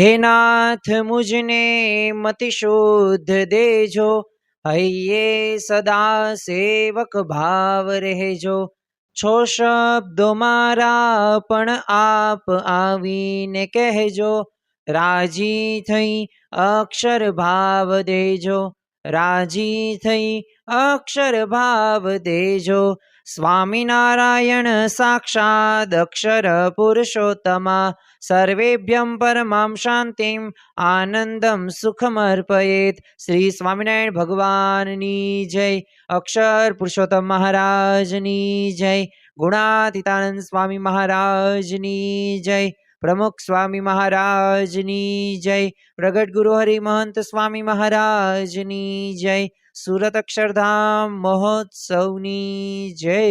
हे नाथ मुझने मति शुद्ध देजो, हइये सदा सेवक भाव રહેજો। છો શબ્દો મારા પણ આપ આવીને કહેજો, રાજી થઈ અક્ષર ભાવ દેજો, રાજી થઈ અક્ષર ભાવ દેજો। સ્વામિનારાયણ સાક્ષાદ અક્ષર પુરુષોત્તમા, સર્વેભ્યં પરમાં શાંતિમ આનંદમ સુખમર્પયેત। શ્રી સ્વામિનારાયણ ભગવાનની જય। અક્ષર પુરુષોત્તમ મહારાજની જય। ગુણાતીતાનંદ સ્વામી મહારાજની જય। પ્રમુખ સ્વામી મહારાજની જય। પ્રગટ ગુરુ હરિ મહંત સ્વામી મહારાજની જય। સુરત અક્ષરધામ મહોત્સવની જય।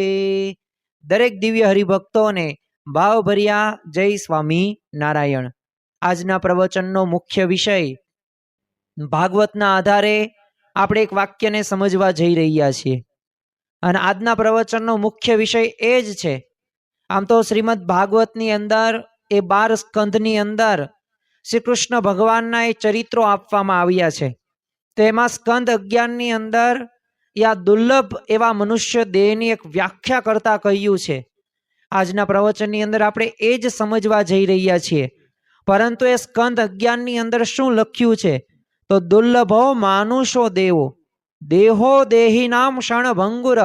દરેક દિવ્ય હરિભક્તોને ભાવભર્યા જય સ્વામી નારાયણ। આજના પ્રવચનનો મુખ્ય વિષય ભાગવતના આધારે આપણે એક વાક્યને સમજવા જઈ રહ્યા છીએ અને આજના પ્રવચનનો મુખ્ય વિષય એ જ છે। આમ તો શ્રીમદ ભાગવતની અંદર એ 12 સ્કંધની અંદર શ્રી કૃષ્ણ ભગવાનના એ ચરિત્રો આપવામાં આવ્યા છે। તો એમાં સ્કંદ 11ની અંદર આ દુર્લભ એવા મનુષ્ય દેહની એક વ્યાખ્યા કરતા કહ્યું છે। આજના પ્રવચનની અંદર આપણે એ જ સમજવા જઈ રહ્યા છીએ। પરંતુ એ સ્કંદ 11ની અંદર શું લખ્યું છે? તો દુર્લભો માનુષો દેવો, દેહો દેહિનામ ક્ષણભંગુર,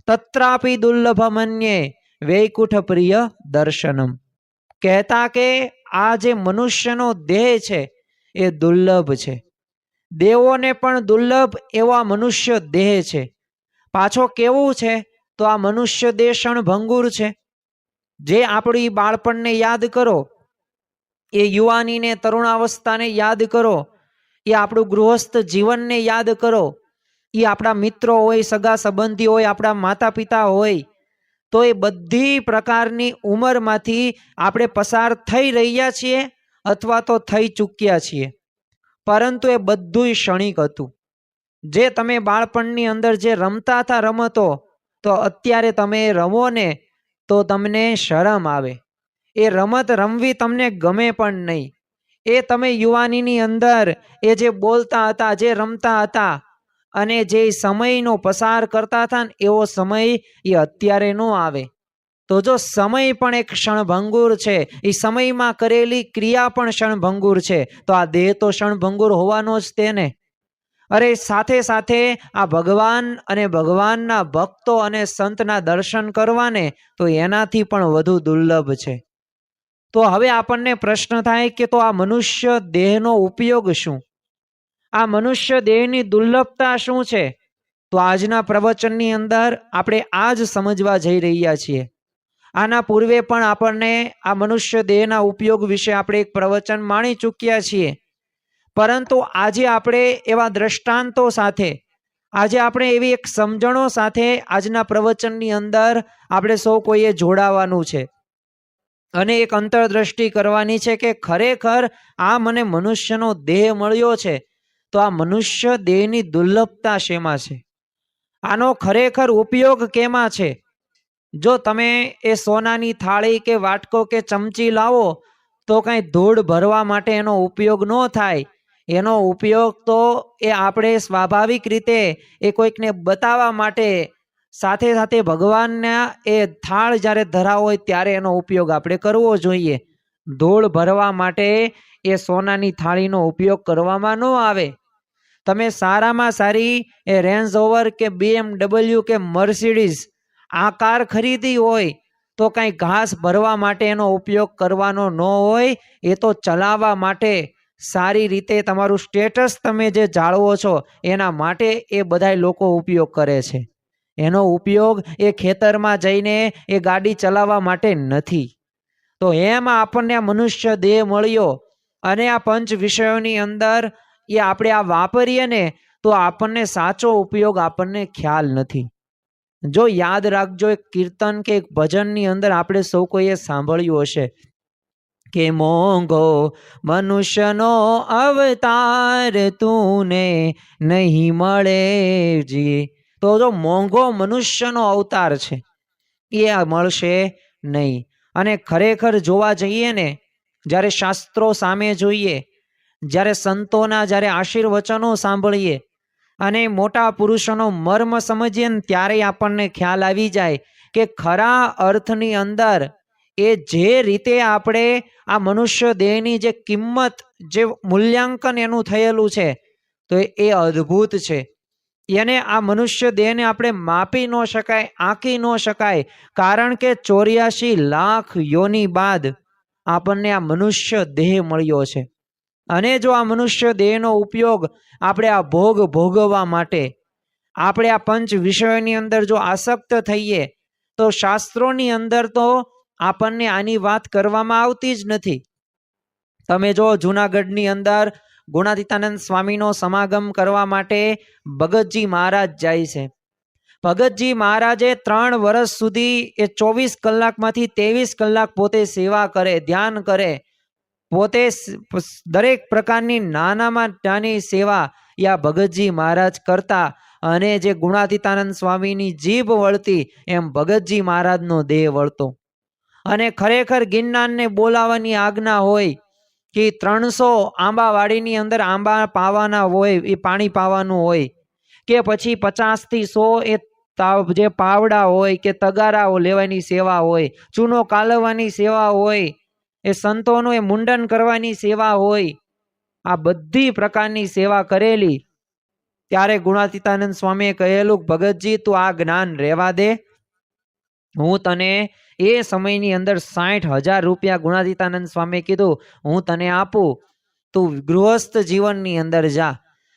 તત્રાપि દુર્લભ મન્યે વૈકુંઠ પ્રિય દર્શનમ। કહેતા કે આ જે મનુષ્યનો દેહ છે એ દુર્લભ છે, દેવોને પણ દુર્લભ એવા મનુષ્ય દેહ છે। પાછો કેવું છે? તો આ મનુષ્ય દેહ ક્ષણભંગુર છે। જે આપણી બાળપણને યાદ કરો, એ યુવાનીને તરુણાવસ્થાને યાદ કરો, એ આપણું ગૃહસ્થ જીવનને યાદ કરો, એ આપણા મિત્રો હોય, સગા સંબંધી હોય, આપણા માતા પિતા હોય, તો એ બધી પ્રકારની ઉંમરમાંથી આપણે પસાર થઈ રહ્યા છીએ અથવા તો થઈ ચૂક્યા છીએ। પરંતુ એ બધું ક્ષણિક હતું। જે તમે બાળપણની અંદર જે રમતા હતા રમતો, તો અત્યારે તમે રમો ને તો તમને શરમ આવે। એ રમત રમવી તમને ગમે પણ નહીં। એ તમે યુવાનીની અંદર એ જે બોલતા હતા, જે રમતા હતા અને જે સમયનો પસાર કરતા હતા ને, એવો સમય એ અત્યારે ન આવે। તો જો સમય પણ એક ક્ષણભંગુર છે, એ સમયમાં કરેલી ક્રિયા પણ ક્ષણભંગુર છે, તો આ દેહ તો ક્ષણભંગુર હોવાનો જ તેને। અરે સાથે સાથે આ ભગવાન અને ભગવાનના ભક્તો અને સંતના દર્શન કરવાને તો એનાથી પણ વધુ દુર્લભ છે। તો હવે આપણને પ્રશ્ન થાય કે તો આ મનુષ્ય દેહનો ઉપયોગ શું? આ મનુષ્ય દેહની દુર્લભતા શું છે? તો આજના પ્રવચનની અંદર આપણે આ જ સમજવા જઈ રહ્યા છીએ। આના પૂર્વે પણ આપણને આ મનુષ્ય દેહના ઉપયોગ વિશે આપણે એક પ્રવચન માણી ચૂક્યા છીએ। પરંતુ આજે આપણે એવા દ્રષ્ટાંતો સાથે, આજે આપણે એવી એક સમજણો સાથે આજના પ્રવચનની અંદર આપણે સૌ કોઈએ જોડાવાનું છે અને એક અંતરદ્રષ્ટિ કરવાની છે કે ખરેખર આ મને મનુષ્યનો દેહ મળ્યો છે, તો આ મનુષ્ય દેહની દુર્લભતા શેમાં છે? આનો ખરેખર ઉપયોગ કેમાં છે? જો તમે એ સોનાની થાળી કે વાટકો કે ચમચી લાવો તો કંઈ ધૂળ ભરવા માટે એનો ઉપયોગ ન થાય। એનો ઉપયોગ તો એ આપણે સ્વાભાવિક રીતે એ કોઈકને બતાવવા માટે, સાથે સાથે ભગવાનના એ થાળ જ્યારે ધરાવો હોય ત્યારે એનો ઉપયોગ આપણે કરવો જોઈએ। ધૂળ ભરવા માટે એ સોનાની થાળીનો ઉપયોગ કરવામાં ન આવે। તમે સારામાં સારી એ રેન્જ રોવર કે BMW કે મર્સિડીઝ આ કાર ખરીદી હોય તો કંઈ ઘાસ ભરવા માટે એનો ઉપયોગ કરવાનો ન હોય। એ તો ચલાવવા માટે, સારી રીતે તમારું સ્ટેટસ તમે જે જાળવો છો એના માટે એ બધાય લોકો ઉપયોગ કરે છે। એનો ઉપયોગ એ ખેતરમાં જઈને એ ગાડી ચલાવવા માટે નથી। તો એમ આપણને આ મનુષ્ય દેહ મળ્યો અને આ પંચ વિષયોની અંદર એ આપણે આ વાપરીએ ને તો આપણને સાચો ઉપયોગ આપણને ખ્યાલ નથી। જો યાદ રાખજો, એક કીર્તન કે એક ભજનની અંદર આપણે સૌ કોઈએ સાંભળ્યું હશે કે મોંઘો મનુષ્યનો અવતાર તુને નહીં મળે જી। તો જો મોંઘો મનુષ્યનો અવતાર છે એ મળશે નહીં। અને ખરેખર જોવા જઈએ ને જ્યારે શાસ્ત્રો સામે જોઈએ, જ્યારે સંતોના જ્યારે આશીર્વચનો સાંભળીએ અને મોટા પુરુષોનો મર્મ સમજીએ ને ત્યારે આપણને ખ્યાલ આવી જાય કે ખરા અર્થની અંદર એ જે રીતે આપણે આ મનુષ્ય દેહની જે કિંમત, જે મૂલ્યાંકન એનું થયેલું છે, તો એ અદ્ભુત છે. એને આ મનુષ્ય દેહને આપણે માપી ન શકાય, આંકી ન શકાય, કારણ કે 84 લાખ યોની બાદ આપણને આ મનુષ્ય દેહ મળ્યો છે. અને જો આ મનુષ્ય દેહનો ઉપયોગ આપણે આ ભોગ ભોગવવા માટે, આપણે આ પંચ વિષયોની અંદર જો આસક્ત થઈએ, તો શાસ્ત્રોની અંદર તો આપણને આની વાત કરવામાં આવતી જ નથી. તમે જો જૂનાગઢની અંદર ગુણાતીતાનંદ સ્વામીનો સમાગમ કરવા માટે ભગતજી મહારાજ જાય છે. ભગતજી મહારાજે 3 વર્ષ સુધી એ 24 કલાકમાંથી 23 કલાક પોતે સેવા કરે, ધ્યાન કરે, પોતે દરેક પ્રકારની નાનામાં નાની સેવા યા ભગતજી મહારાજ કરતા. અને જે ગુણાતીતાનંદ સ્વામીની જીભ વળતી એમ ભગતજી મહારાજનો દેહ વળતો. અને ખરેખર ગિરનારને બોલાવવાની આજ્ઞા હોય કે 300 આંબાવાડીની અંદર આંબા પાવાના હોય, એ પાણી પાવાનું હોય, કે પછી 50 થી 100 એ જે પાવડા હોય કે તગારાઓ લેવાની સેવા હોય, ચૂનો કાલવવાની સેવા હોય, એ સંતોનું એ મુંડન કરવાની સેવા હોય, આ બધી પ્રકારની સેવા કરેલી. ત્યારે ગુણાતીતાનંદ સ્વામીએ કહેલું, ભગતજી તું આ જ્ઞાન રહેવા દે, હું તને એ સમયની અંદર 60,000 રૂપિયા ગુણાતીતાનંદ સ્વામીએ કીધું હું તને આપું, તું ગૃહસ્થ જીવનની અંદર જા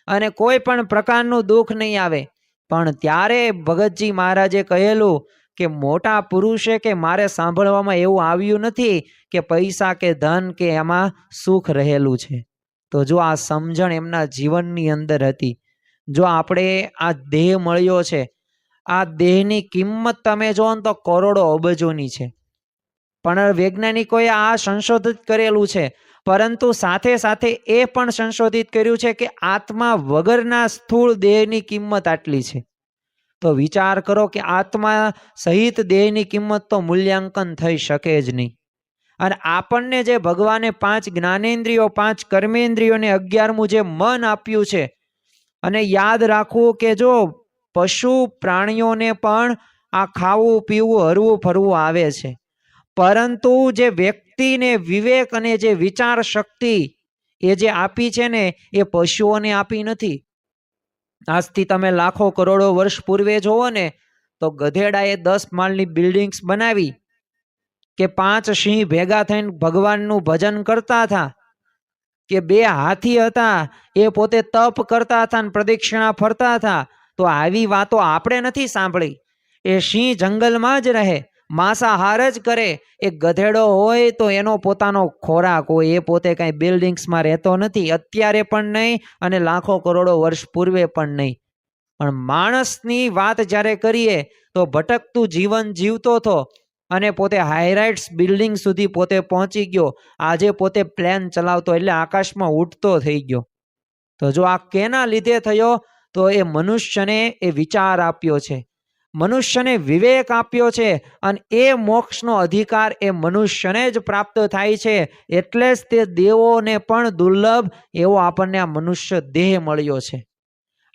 અને કોઈ પણ પ્રકારનું દુઃખ નહીં આવે. પણ ત્યારે ભગતજી મહારાજે કહેલું કે મોટા પુરુષે કે મારે સાંભળવામાં એવું આવ્યું નથી કે પૈસા કે ધન કે એમાં સુખ રહેલું છે. તો જો આ સમજણ એમના જીવનની અંદર હતી, જો આપણે આ દેહ મળ્યો છે, આ દેહની કિંમત તમે જો તો કરોડો અબજોની છે. પણ વૈજ્ઞાનિકોએ આ સંશોધિત કરેલું છે, પરંતુ સાથે સાથે એ પણ સંશોધિત કર્યું છે કે આત્મા વગરના સ્થૂળ દેહની કિંમત આટલી છે. તો વિચાર કરો કે આત્મા સહિત દેહની કિંમત તો મૂલ્યાંકન થઈ શકે જ નહીં. અને આપણને જે ભગવાને 5 જ્ઞાનેન્દ્રિયો, 5 કર્મેન્દ્રિયોને 11મું જે મન આપ્યું છે, અને યાદ રાખવું કે જો પશુ પ્રાણીઓને પણ આ ખાવું પીવું હરવું ફરવું આવે છે, પરંતુ જે વ્યક્તિને વિવેક અને જે વિચાર શક્તિ એ જે આપી છે ને, એ પશુઓને આપી નથી. આજથી તમે લાખો કરોડો વર્ષ પૂર્વે જોવો ને, તો ગધેડાએ 10 માળની બિલ્ડિંગ્સ બનાવી કે 5 સિંહ ભેગા થઈને ભગવાનનું ભજન કરતા હતા, કે 2 હાથી હતા એ પોતે તપ કરતા હતા અને પ્રદક્ષિણા ફરતા હતા. તો આવી વાતો આપણે નથી સાંભળી. એ સિંહ જંગલમાં જ રહે, માંસાહાર જ કરે. એક ગધેડો હોય તો એનો પોતાનો ખોરાક હોય, એ પોતે કઈ બિલ્ડિંગ્સમાં રહેતો નથી, અત્યારે પણ નહીં અને લાખો કરોડો વર્ષ પૂર્વે પણ નહીં. પણ માણસની વાત જ્યારે કરીએ તો ભટકતું જીવન જીવતો હતો અને પોતે હાઈરાઇટ્સ બિલ્ડિંગ સુધી પોતે પહોંચી ગયો. આજે પોતે પ્લેન ચલાવતો એટલે આકાશમાં ઉડતો થઈ ગયો. તો જો આ કેના લીધે થયો? તો એ મનુષ્યને એ વિચાર આપ્યો છે, મનુષ્યને વિવેક આપ્યો છે, અને એ મોક્ષનો અધિકાર એ મનુષ્યને જ પ્રાપ્ત થાય છે. એટલે જ તે દેવોને પણ દુર્લભ એવો આપણને આ મનુષ્ય દેહ મળ્યો છે.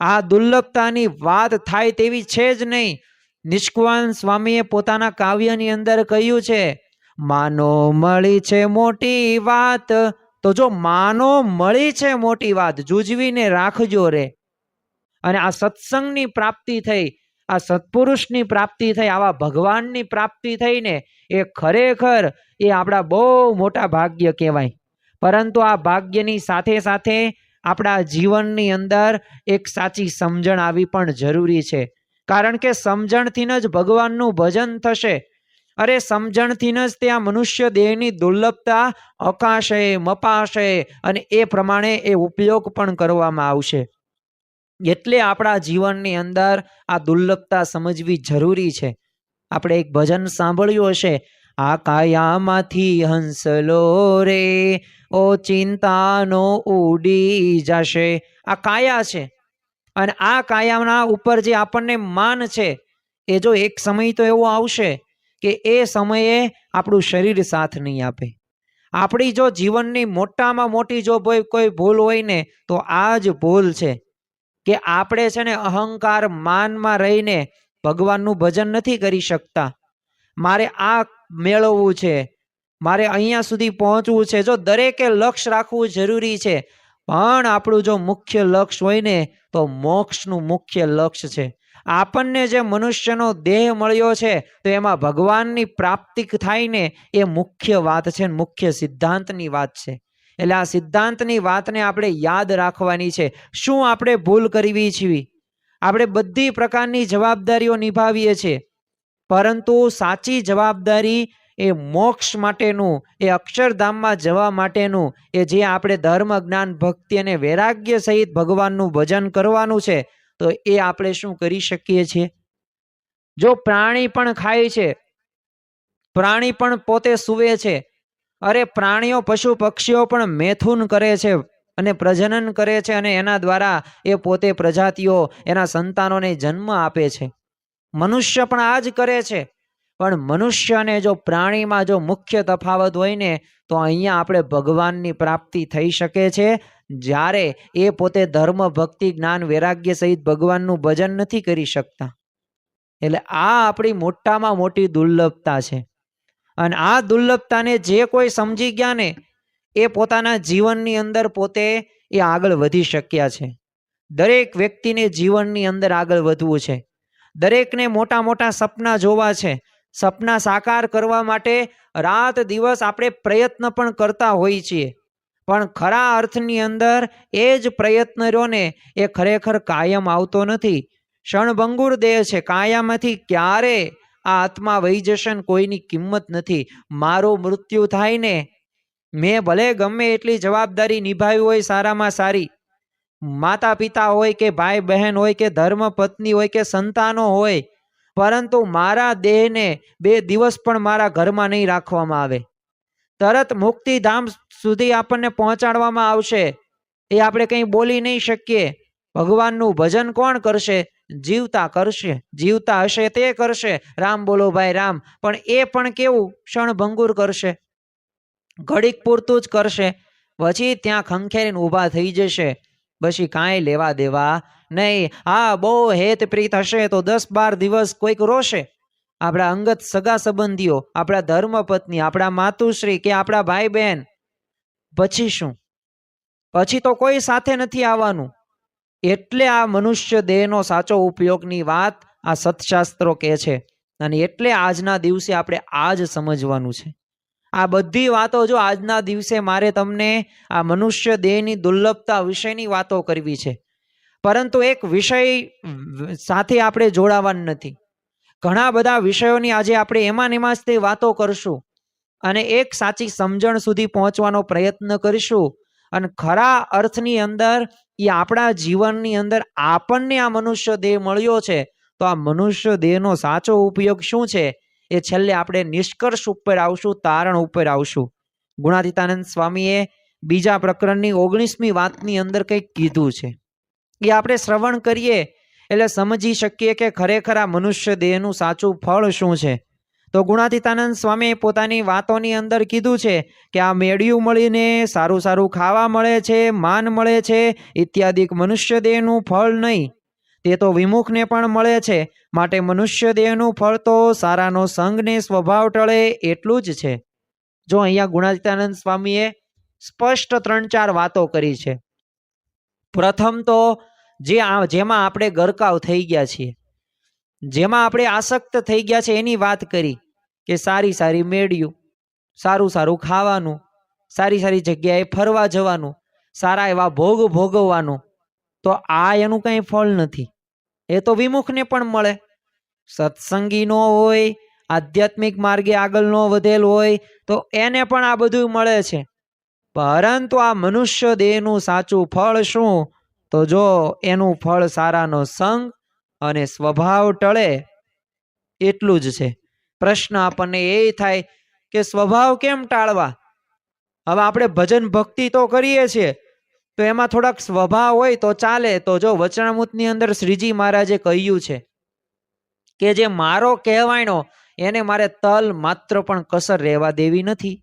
આ દુર્લભતાની વાત થાય તેવી છે જ નહીં. નિષ્કુળાનંદ સ્વામીએ પોતાના કાવ્યની અંદર કહ્યું છે, માનો મળી છે મોટી વાત. તો જો માનો મળી છે મોટી વાત, જુજવીને રાખજો રે. અને આ સત્સંગની પ્રાપ્તિ થઈ, આ સત્પુરુષની પ્રાપ્તિ થઈ, આવા ભગવાનની પ્રાપ્તિ થઈને એ ખરેખર એ આપણા બહુ મોટા ભાગ્ય કહેવાય. પરંતુ આ ભાગ્યની સાથે સાથે આપણા જીવનની અંદર એક સાચી સમજણ આવી પણ જરૂરી છે. કારણ કે સમજણથી જ ભગવાનનું ભજન થશે. અરે સમજણથી જ તે આ મનુષ્ય દેહની દુર્લભતા અકાશે, મપાશે અને એ પ્રમાણે એ ઉપયોગ પણ કરવામાં આવશે. એટલે આપણા જીવનની અંદર આ દુર્લભતા સમજવી જરૂરી છે. આપણે એક ભજન સાંભળ્યું હશે, આ કાયામાંથી હંસલો રે ઓ ચિંતાનો ઉડી જશે. આ કાયા છે, અને આ કાયાના ઉપર જે આપણને માન છે, એ જો એક સમય તો એવો આવશે કે એ સમયે આપણું શરીર સાથ નહીં આપે. આપણી જો જીવનની મોટામાં મોટી જો કોઈ ભૂલ હોય ને તો આ જ ભૂલ છે કે આપણે છે ને અહંકાર માનમાં રહીને ભગવાનનું ભજન નથી કરી શકતા. મારે આ મેળવવું છે, મારે અહીંયા સુધી પહોંચવું છે. જો દરેકે લક્ષ્ય રાખવું જરૂરી છે, પણ આપણું જો મુખ્ય લક્ષ્ય હોય ને તો મોક્ષનું મુખ્ય લક્ષ્ય છે. આપણને જે મનુષ્યનો દેહ મળ્યો છે તો એમાં ભગવાનની પ્રાપ્તિ થાય ને એ મુખ્ય વાત છે, મુખ્ય સિદ્ધાંતની વાત છે. એટલે આ સિદ્ધાંતની વાતને આપણે યાદ રાખવાની છે. શું આપણે ભૂલ કરવી છીએ? આપણે બધી પ્રકારની જવાબદારીઓ નિભાવીએ છીએ, પરંતુ સાચી જવાબદારી એ મોક્ષ માટેનું, એ અક્ષરધામમાં જવા માટેનું, એ જે આપણે ધર્મ જ્ઞાન ભક્તિ અને વૈરાગ્ય સહિત ભગવાનનું ભજન કરવાનું છે, તો એ આપણે શું કરી શકીએ છીએ? જો પ્રાણી પણ ખાય છે, પ્રાણી પણ પોતે સૂવે છે, અરે પ્રાણીઓ પશુ પક્ષીઓ પણ મૈથુન કરે છે અને પ્રજનન કરે છે, અને એના દ્વારા એ પોતે પ્રજાતિઓ એના સંતાનોને જન્મ આપે છે. મનુષ્ય પણ આ જ કરે છે. પણ મનુષ્ય અને જો પ્રાણીમાં જો મુખ્ય તફાવત હોય ને તો અહીંયા આપણે ભગવાનની પ્રાપ્તિ થઈ શકે છે, જ્યારે એ પોતે ધર્મ ભક્તિ જ્ઞાન વૈરાગ્ય સહિત ભગવાનનું ભજન નથી કરી શકતા. એટલે આ આપણી મોટામાં મોટી દુર્લભતા છે. અને આ દુર્લભતાને જે કોઈ સમજી ગયા ને એ પોતાના જીવનની અંદર પોતે એ આગળ વધી શક્યા છે. દરેક વ્યક્તિને જીવનની અંદર આગળ વધવું છે. દરેકને મોટા મોટા સપના જોવા છે. સપના સાકાર કરવા માટે રાત દિવસ આપણે પ્રયત્ન પણ કરતા હોઈએ છીએ, પણ ખરા અર્થની અંદર એ જ પ્રયત્ન રહ્યો ને એ ખરેખર કાયમ આવતો નથી. ક્ષણભંગુર દેહ છે, કાયમથી ક્યારે આ આત્મા વહી જશે ને કોઈની કિંમત નથી. મારું મૃત્યુ થાય ને, મેં ભલે ગમે એટલી જવાબદારી નિભાવી હોય, સારામાં સારી, માતા પિતા હોય કે ભાઈ બહેન હોય કે ધર્મ પત્ની હોય કે સંતાનો હોય, પરંતુ મારા દેહને 2 દિવસ પણ મારા ઘરમાં નહીં રાખવામાં આવે. તરત મુક્તિધામ સુધી આપણને પહોંચાડવામાં આવશે. એ આપણે કંઈ બોલી નહીં શકીએ. ભગવાનનું ભજન કોણ કરશે? જીવતા કરશે. જીવતા હશે તે કરશે, રામ બોલો ભાઈ રામ. પણ એ પણ કેવું? ક્ષણભંગુર કરશે, ઘડીક પૂરતું જ કરશે, પછી ત્યાં ખંખેરીને ઊભા થઈ જશે. પછી કાંઈ લેવા દેવા નહીં. હા, બહુ હેત પ્રીત હશે તો 10-12 દિવસ કોઈક રોશે, આપણા અંગત સગા સંબંધીઓ, આપણા ધર્મપત્ની, આપણા માતુશ્રી કે આપણા ભાઈ બહેન. પછી શું? પછી તો કોઈ સાથે નથી આવવાનું. એટલે આ મનુષ્ય દેહનો સાચો ઉપયોગની વાત આ સત્શાસ્ત્રો કહે છે. અને એટલે આજના દિવસે આપણે આ જ સમજવાનું છે. આ બધી વાતો જો આજના દિવસે મારે તમને આ મનુષ્ય દેહની દુર્લભતા વિશેની વાતો કરવી છે, પરંતુ એક વિષય સાથે આપણે જોડાવાનું નથી. ઘણા બધા વિષયોની આજે આપણે એમાં જ તે વાતો કરશું અને એક સાચી સમજણ સુધી પહોંચવાનો પ્રયત્ન કરીશું. અને ખરા અર્થની અંદર એ આપણા જીવનની અંદર આપણને આ મનુષ્ય દેહ મળ્યો છે, તો આ મનુષ્ય દેહનો સાચો ઉપયોગ શું છે એ છેલ્લે આપણે નિષ્કર્ષ ઉપર આવશું, તારણ ઉપર આવશું. ગુણાતીતાનંદ સ્વામીએ બીજા પ્રકરણની 19મી વાતની અંદર કંઈક કીધું છે. એ આપણે શ્રવણ કરીએ એટલે સમજી શકીએ કે ખરેખર આ મનુષ્ય દેહનું સાચું ફળ શું છે. તો ગુણાતીતાનંદ સ્વામીએ પોતાની વાતોની અંદર કીધું છે કે આ મેળિયું મળીને સારું સારું ખાવા મળે છે, માન મળે છે ઇત્યાદિક મનુષ્ય દેહનું ફળ નહીં, તે તો વિમુખને પણ મળે છે. માટે મનુષ્ય દેહનું ફળ તો સારાનો સંગને સ્વભાવ ટળે એટલું જ છે. જો અહીંયા ગુણાતીતાનંદ સ્વામીએ સ્પષ્ટ 3-4 વાતો કરી છે. પ્રથમ તો જેમાં આપણે ગરકાવ થઈ ગયા છીએ, જેમાં આપણે આસક્ત થઈ ગયા છે એની વાત કરી કે સારી સારી મેળ્યું, સારું સારું ખાવાનું, સારી સારી જગ્યાએ ફરવા જવાનું, સારા એવા ભોગ ભોગવવાનું. તો આ એનું કંઈ ફળ નથી. એ તો વિમુખને પણ મળે. સત્સંગી નો હોય, આધ્યાત્મિક માર્ગે આગળ નો વધેલ હોય તો એને પણ આ બધું મળે છે. પરંતુ આ મનુષ્ય દેહનું સાચું ફળ શું? તો જો એનું ફળ સારાનો સંગ અને સ્વભાવ ટળે એટલું જ છે. પ્રશ્ન આપણને એ થાય કે સ્વભાવ કેમ ટાળવા? હવે આપણે ભજન ભક્તિ તો કરીએ છીએ, તો એમાં થોડાક સ્વભાવ હોય તો ચાલે. તો જો વચનામૃતની અંદર શ્રીજી મહારાજે કહ્યું છે કે જે મારો કહેવાયનો એને મારે તલ માત્ર પણ કસર રહેવા દેવી નથી.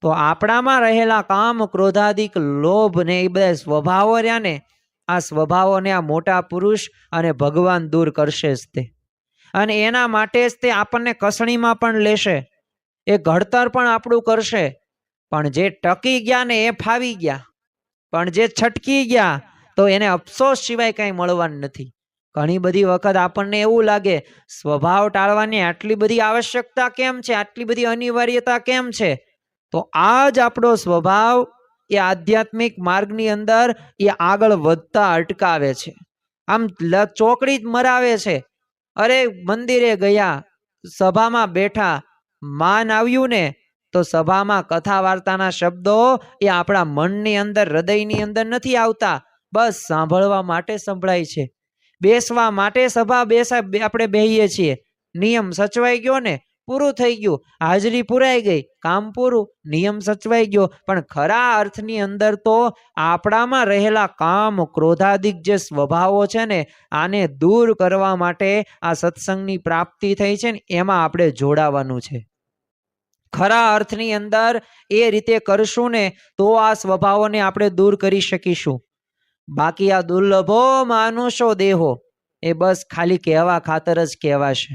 તો આપણામાં રહેલા કામ ક્રોધાદિક લોભ ને એ બધા સ્વભાવો રહ્યા ને, આ સ્વભાવોને આ મોટા પુરુષ અને ભગવાન દૂર કરશે જ તે. અને એના માટે જ તે આપણને કસણીમાં પણ લેશે, એ ઘડતર પણ આપણું કરશે. પણ જે ટકી ગયા ને એ ફાવી ગયા, પણ જે છટકી ગયા તો એને અફસોસ સિવાય કંઈ મળવાનું નથી. ઘણી બધી વખત આપણને એવું લાગે સ્વભાવ ટાળવાની આટલી બધી આવશ્યકતા કેમ છે, આટલી બધી અનિવાર્યતા કેમ છે? તો આ જ આપણો સ્વભાવ એ આધ્યાત્મિક માર્ગની અંદર એ આગળ વધતા અટકાવે છે. આમ ચોકડી જ મરાવે છે. અરે મંદિરે ગયા, સભામાં બેઠા, માન આવ્યું ને તો સભામાં કથા વાર્તાના શબ્દો એ આપણા મનની અંદર, હૃદયની અંદર નથી આવતા, બસ સાંભળવા માટે સંભળાય છે. બેસવા માટે સભા આપણે બેહીએ છીએ. નિયમ સચવાઈ ગયો ને, પૂરું થઈ ગયું, હાજરી પુરાઈ ગઈ, કામ પૂરું, નિયમ સચવાઈ ગયો. પણ ખરા અર્થની અંદર તો આપણામાં રહેલા કામ ક્રોધાદિક જે સ્વભાવો છે ને, આને દૂર કરવા માટે આ સત્સંગની પ્રાપ્તિ થઈ છે ને, એમાં આપણે જોડાવાનું છે. ખરા અર્થની અંદર એ રીતે કરશું ને તો આ સ્વભાવોને આપણે દૂર કરી શકીશું. બાકી આ દુર્લભો માનુષો દેહો એ બસ ખાલી કહેવા ખાતર જ કહેવાશે.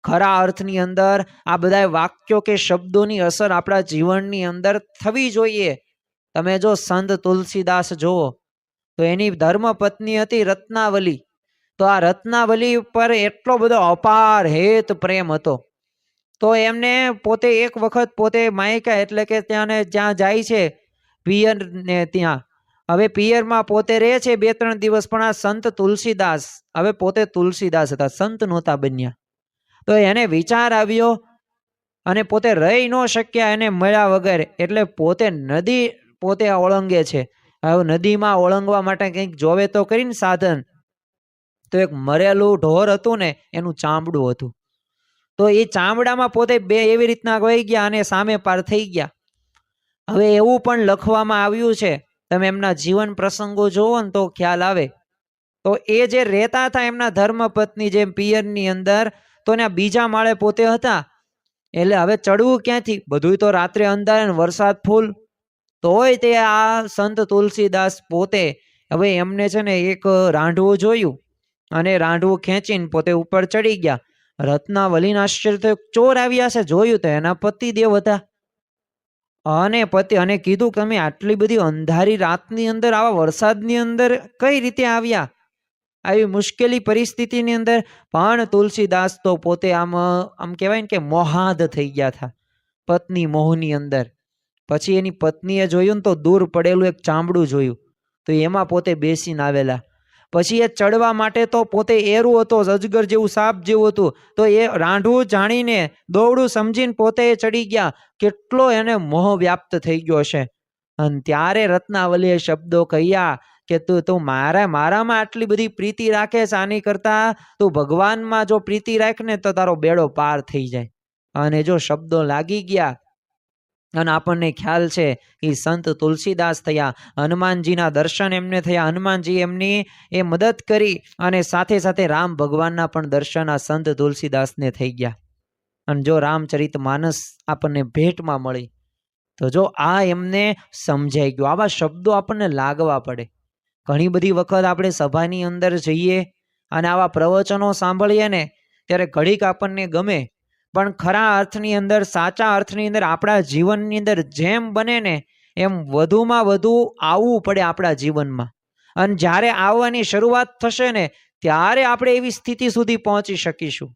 ખરા અર્થની અંદર આ બધા વાક્યો કે શબ્દોની અસર આપણા જીવનની અંદર થવી જોઈએ. તમે જો સંત તુલસીદાસ જુઓ તો એની ધર્મપત્ની હતી રત્નાવલી. તો આ રત્નાવલી ઉપર એટલો બધો અપાર હેત પ્રેમ હતો. તો એમને પોતે એક વખત પોતે માયકા એટલે કે ત્યાં જાય છે પિયર ને ત્યાં. હવે પિયરમાં પોતે રહે છે 2-3 દિવસ, પણ આ સંત તુલસીદાસ, હવે પોતે તુલસીદાસ હતા, સંત નહોતા બન્યા. તો એને વિચાર આવ્યો અને પોતે રહી ન શક્યા એને મળ્યા વગર, એટલે પોતે નદી પોતે ઓળંગે છે. હવે નદીમાં ઓળંગવા માટે કંઈક જોવે તો કરીને સાધન. તો એક મરેલું ઢોર હતું ને, એનું ચામડું હતું. તો એ ચામડામાં પોતે એવી રીતના વહી ગયા અને સામે પાર થઈ ગયા. હવે એવું પણ લખવામાં આવ્યું છે, તમે એમના જીવન પ્રસંગો જોવો ને તો ખ્યાલ આવે. તો એ જે રહેતા હતા એમના ધર્મપત્ની જેમ પિયરની અંદર, તો એના બીજા માળે પોતે હતા. એટલે હવે ચડવું ક્યાંથી? બધું તો રાત્રે અંધારે ને વરસાદ ફૂલ. તોય તે આ સંત તુલસીદાસ પોતે, હવે એમને છે ને એક રાંઢવું જોયું અને રાંઢવું ખેંચીને પોતે ઉપર ચડી ગયા. રત્નાવલીના આશ્ચર્ય તો ચોર આવ્યા છે, જોયું તો એના પતિદેવ હતા. અને કીધું કે તમે આટલી બધી અંધારી રાતની અંદર આવા વરસાદની અંદર કઈ રીતે આવ્યા? આવી મુશ્કેલી પરિસ્થિતિની અંદર પણ તુલસીદાસ તો પોતે આમ કહેવાય ને કે મોહાદ થઈ ગયા હતા પત્ની મોહની અંદર. પછી એની પત્નીએ જોયું ને તો દૂર પડેલું એક ચામડું જોયું, તો એમાં પોતે બેસીને આવેલા. પછી એ ચડવા માટે તો પોતે એરું હતો, અજગર જેવું, સાપ જેવું હતું. તો એ રાંઢવું જાણીને, દોવડું સમજીને પોતે ચડી ગયા. કેટલો એને મોહ વ્યાપ્ત થઈ ગયો છે. અને ત્યારે રત્નાવલીએ શબ્દો કહ્યા કે તું મારામાં આટલી બધી પ્રીતિ રાખે છે, આની કરતા તું ભગવાનમાં જો પ્રીતિ રાખ ને તો તારો બેડો પાર થઈ જાય. અને જો શબ્દો લાગી ગયા અને આપણને ખ્યાલ છે કે સંત તુલસીદાસ થયા, હનુમાનજીના દર્શન એમને થયા, હનુમાનજી એમની એ મદદ કરી અને સાથે સાથે રામ ભગવાનના પણ દર્શન આ સંત તુલસીદાસને થઈ ગયા. અને જો રામચરિત માનસ આપણને ભેટમાં મળી તો જો આ એમને સમજાઈ ગયું. આવા શબ્દો આપણને લાગવા પડે. ઘણી બધી વખત આપણે સભાની અંદર જઈએ અને આવા પ્રવચનો સાંભળીએ ને ત્યારે ઘડીક આપણને ગમે, પણ ખરા અર્થની અંદર, સાચા અર્થની અંદર આપણા જીવનની અંદર જેમ બને ને એમ વધુમાં વધુ આવવું પડે આપણા જીવનમાં. અને જ્યારે આવવાની શરૂઆત થશે ને ત્યારે આપણે એવી સ્થિતિ સુધી પહોંચી શકીશું.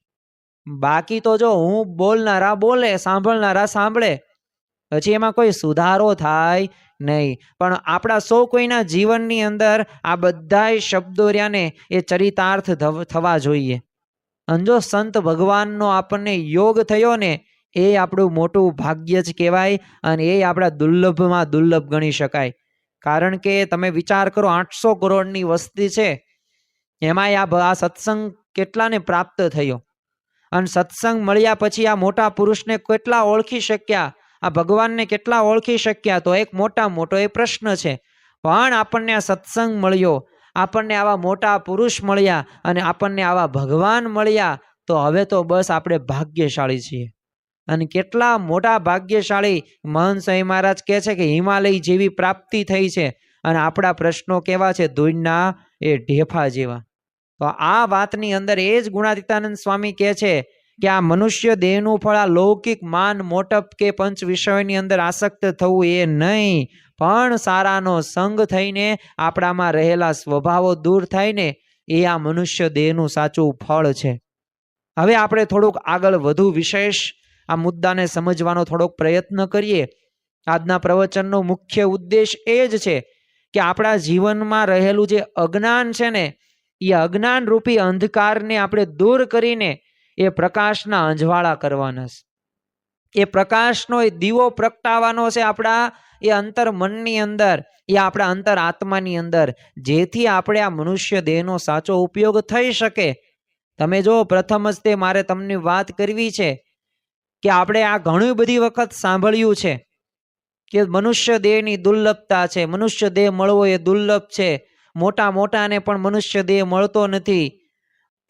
બાકી તો જો હું બોલનારા બોલે, સાંભળનારા સાંભળે, પછી એમાં કોઈ સુધારો થાય નહીં. પણ આપણા સૌ કોઈના જીવનની અંદર આ બધા શબ્દો રહ્યા ને એ ચરિતાર્થ થવા જોઈએ. અને જો સંત ભગવાનનો આપણને યોગ થયો ને એ આપણું મોટું ભાગ્ય જ કહેવાય અને એ આપણા દુર્લભમાં દુર્લભ ગણી શકાય. કારણ કે તમે વિચાર કરો, 800 કરોડની વસ્તી છે, એમાંય આ સત્સંગ કેટલાને પ્રાપ્ત થયો? અને સત્સંગ મળ્યા પછી આ મોટા પુરુષને કેટલા ઓળખી શક્યા, આ ભગવાનને કેટલા ઓળખી શક્યા? તો એક મોટો એ પ્રશ્ન છે. પણ આપણને આ સત્સંગ મળ્યો, આપણને આવા મોટા પુરુષ મળ્યા અને આપણને આવા ભગવાન મળ્યા, તો હવે તો બસ આપણે ભાગ્યશાળી છીએ. અને કેટલા મોટા ભાગ્યશાળી મહંત સ્વામી મહારાજ કહે છે કે હિમાલય જેવી પ્રાપ્તિ થઈ છે, અને આપણા પ્રશ્નો કેવા છે? ધૂળના એ ઢેફા જેવા. તો આ વાતની અંદર એ જ ગુણાતીતાનંદ સ્વામી કહે છે કે આ મનુષ્ય દેહનું ફળ આ લૌકિક માન મોટપ કે પંચ વિષયોની અંદર આસક્ત થવું એ નહીં, પણ સારાનો સંગ થઈને આપણામાં રહેલા સ્વભાવો દૂર થાય ને એ આ મનુષ્ય દેહનું સાચું ફળ છે. હવે આપણે થોડુંક આગળ વધુ વિશેષ આ મુદ્દાને સમજવાનો થોડોક પ્રયત્ન કરીએ. આજના પ્રવચનનો મુખ્ય ઉદ્દેશ એ જ છે કે આપણા જીવનમાં રહેલું જે અજ્ઞાન છે ને એ અજ્ઞાન રૂપી અંધકારને આપણે દૂર કરીને એ પ્રકાશના અંજવાળા કરવાના છે. એ પ્રકાશનો એ દીવો પ્રગટાવવાનો છે આપણા એ અંતર મનની અંદર, એ આપણા અંતર આત્માની અંદર, જેથી આપણે આ મનુષ્ય દેહનો સાચો ઉપયોગ થઈ શકે. તમે જો પ્રથમ જ તે મારે તમને વાત કરવી છે કે આપણે આ ઘણી બધી વખત સાંભળ્યું છે કે મનુષ્ય દેહની દુર્લભતા છે, મનુષ્ય દેહ મળવો એ દુર્લભ છે, મોટા મોટાને પણ મનુષ્ય દેહ મળતો નથી.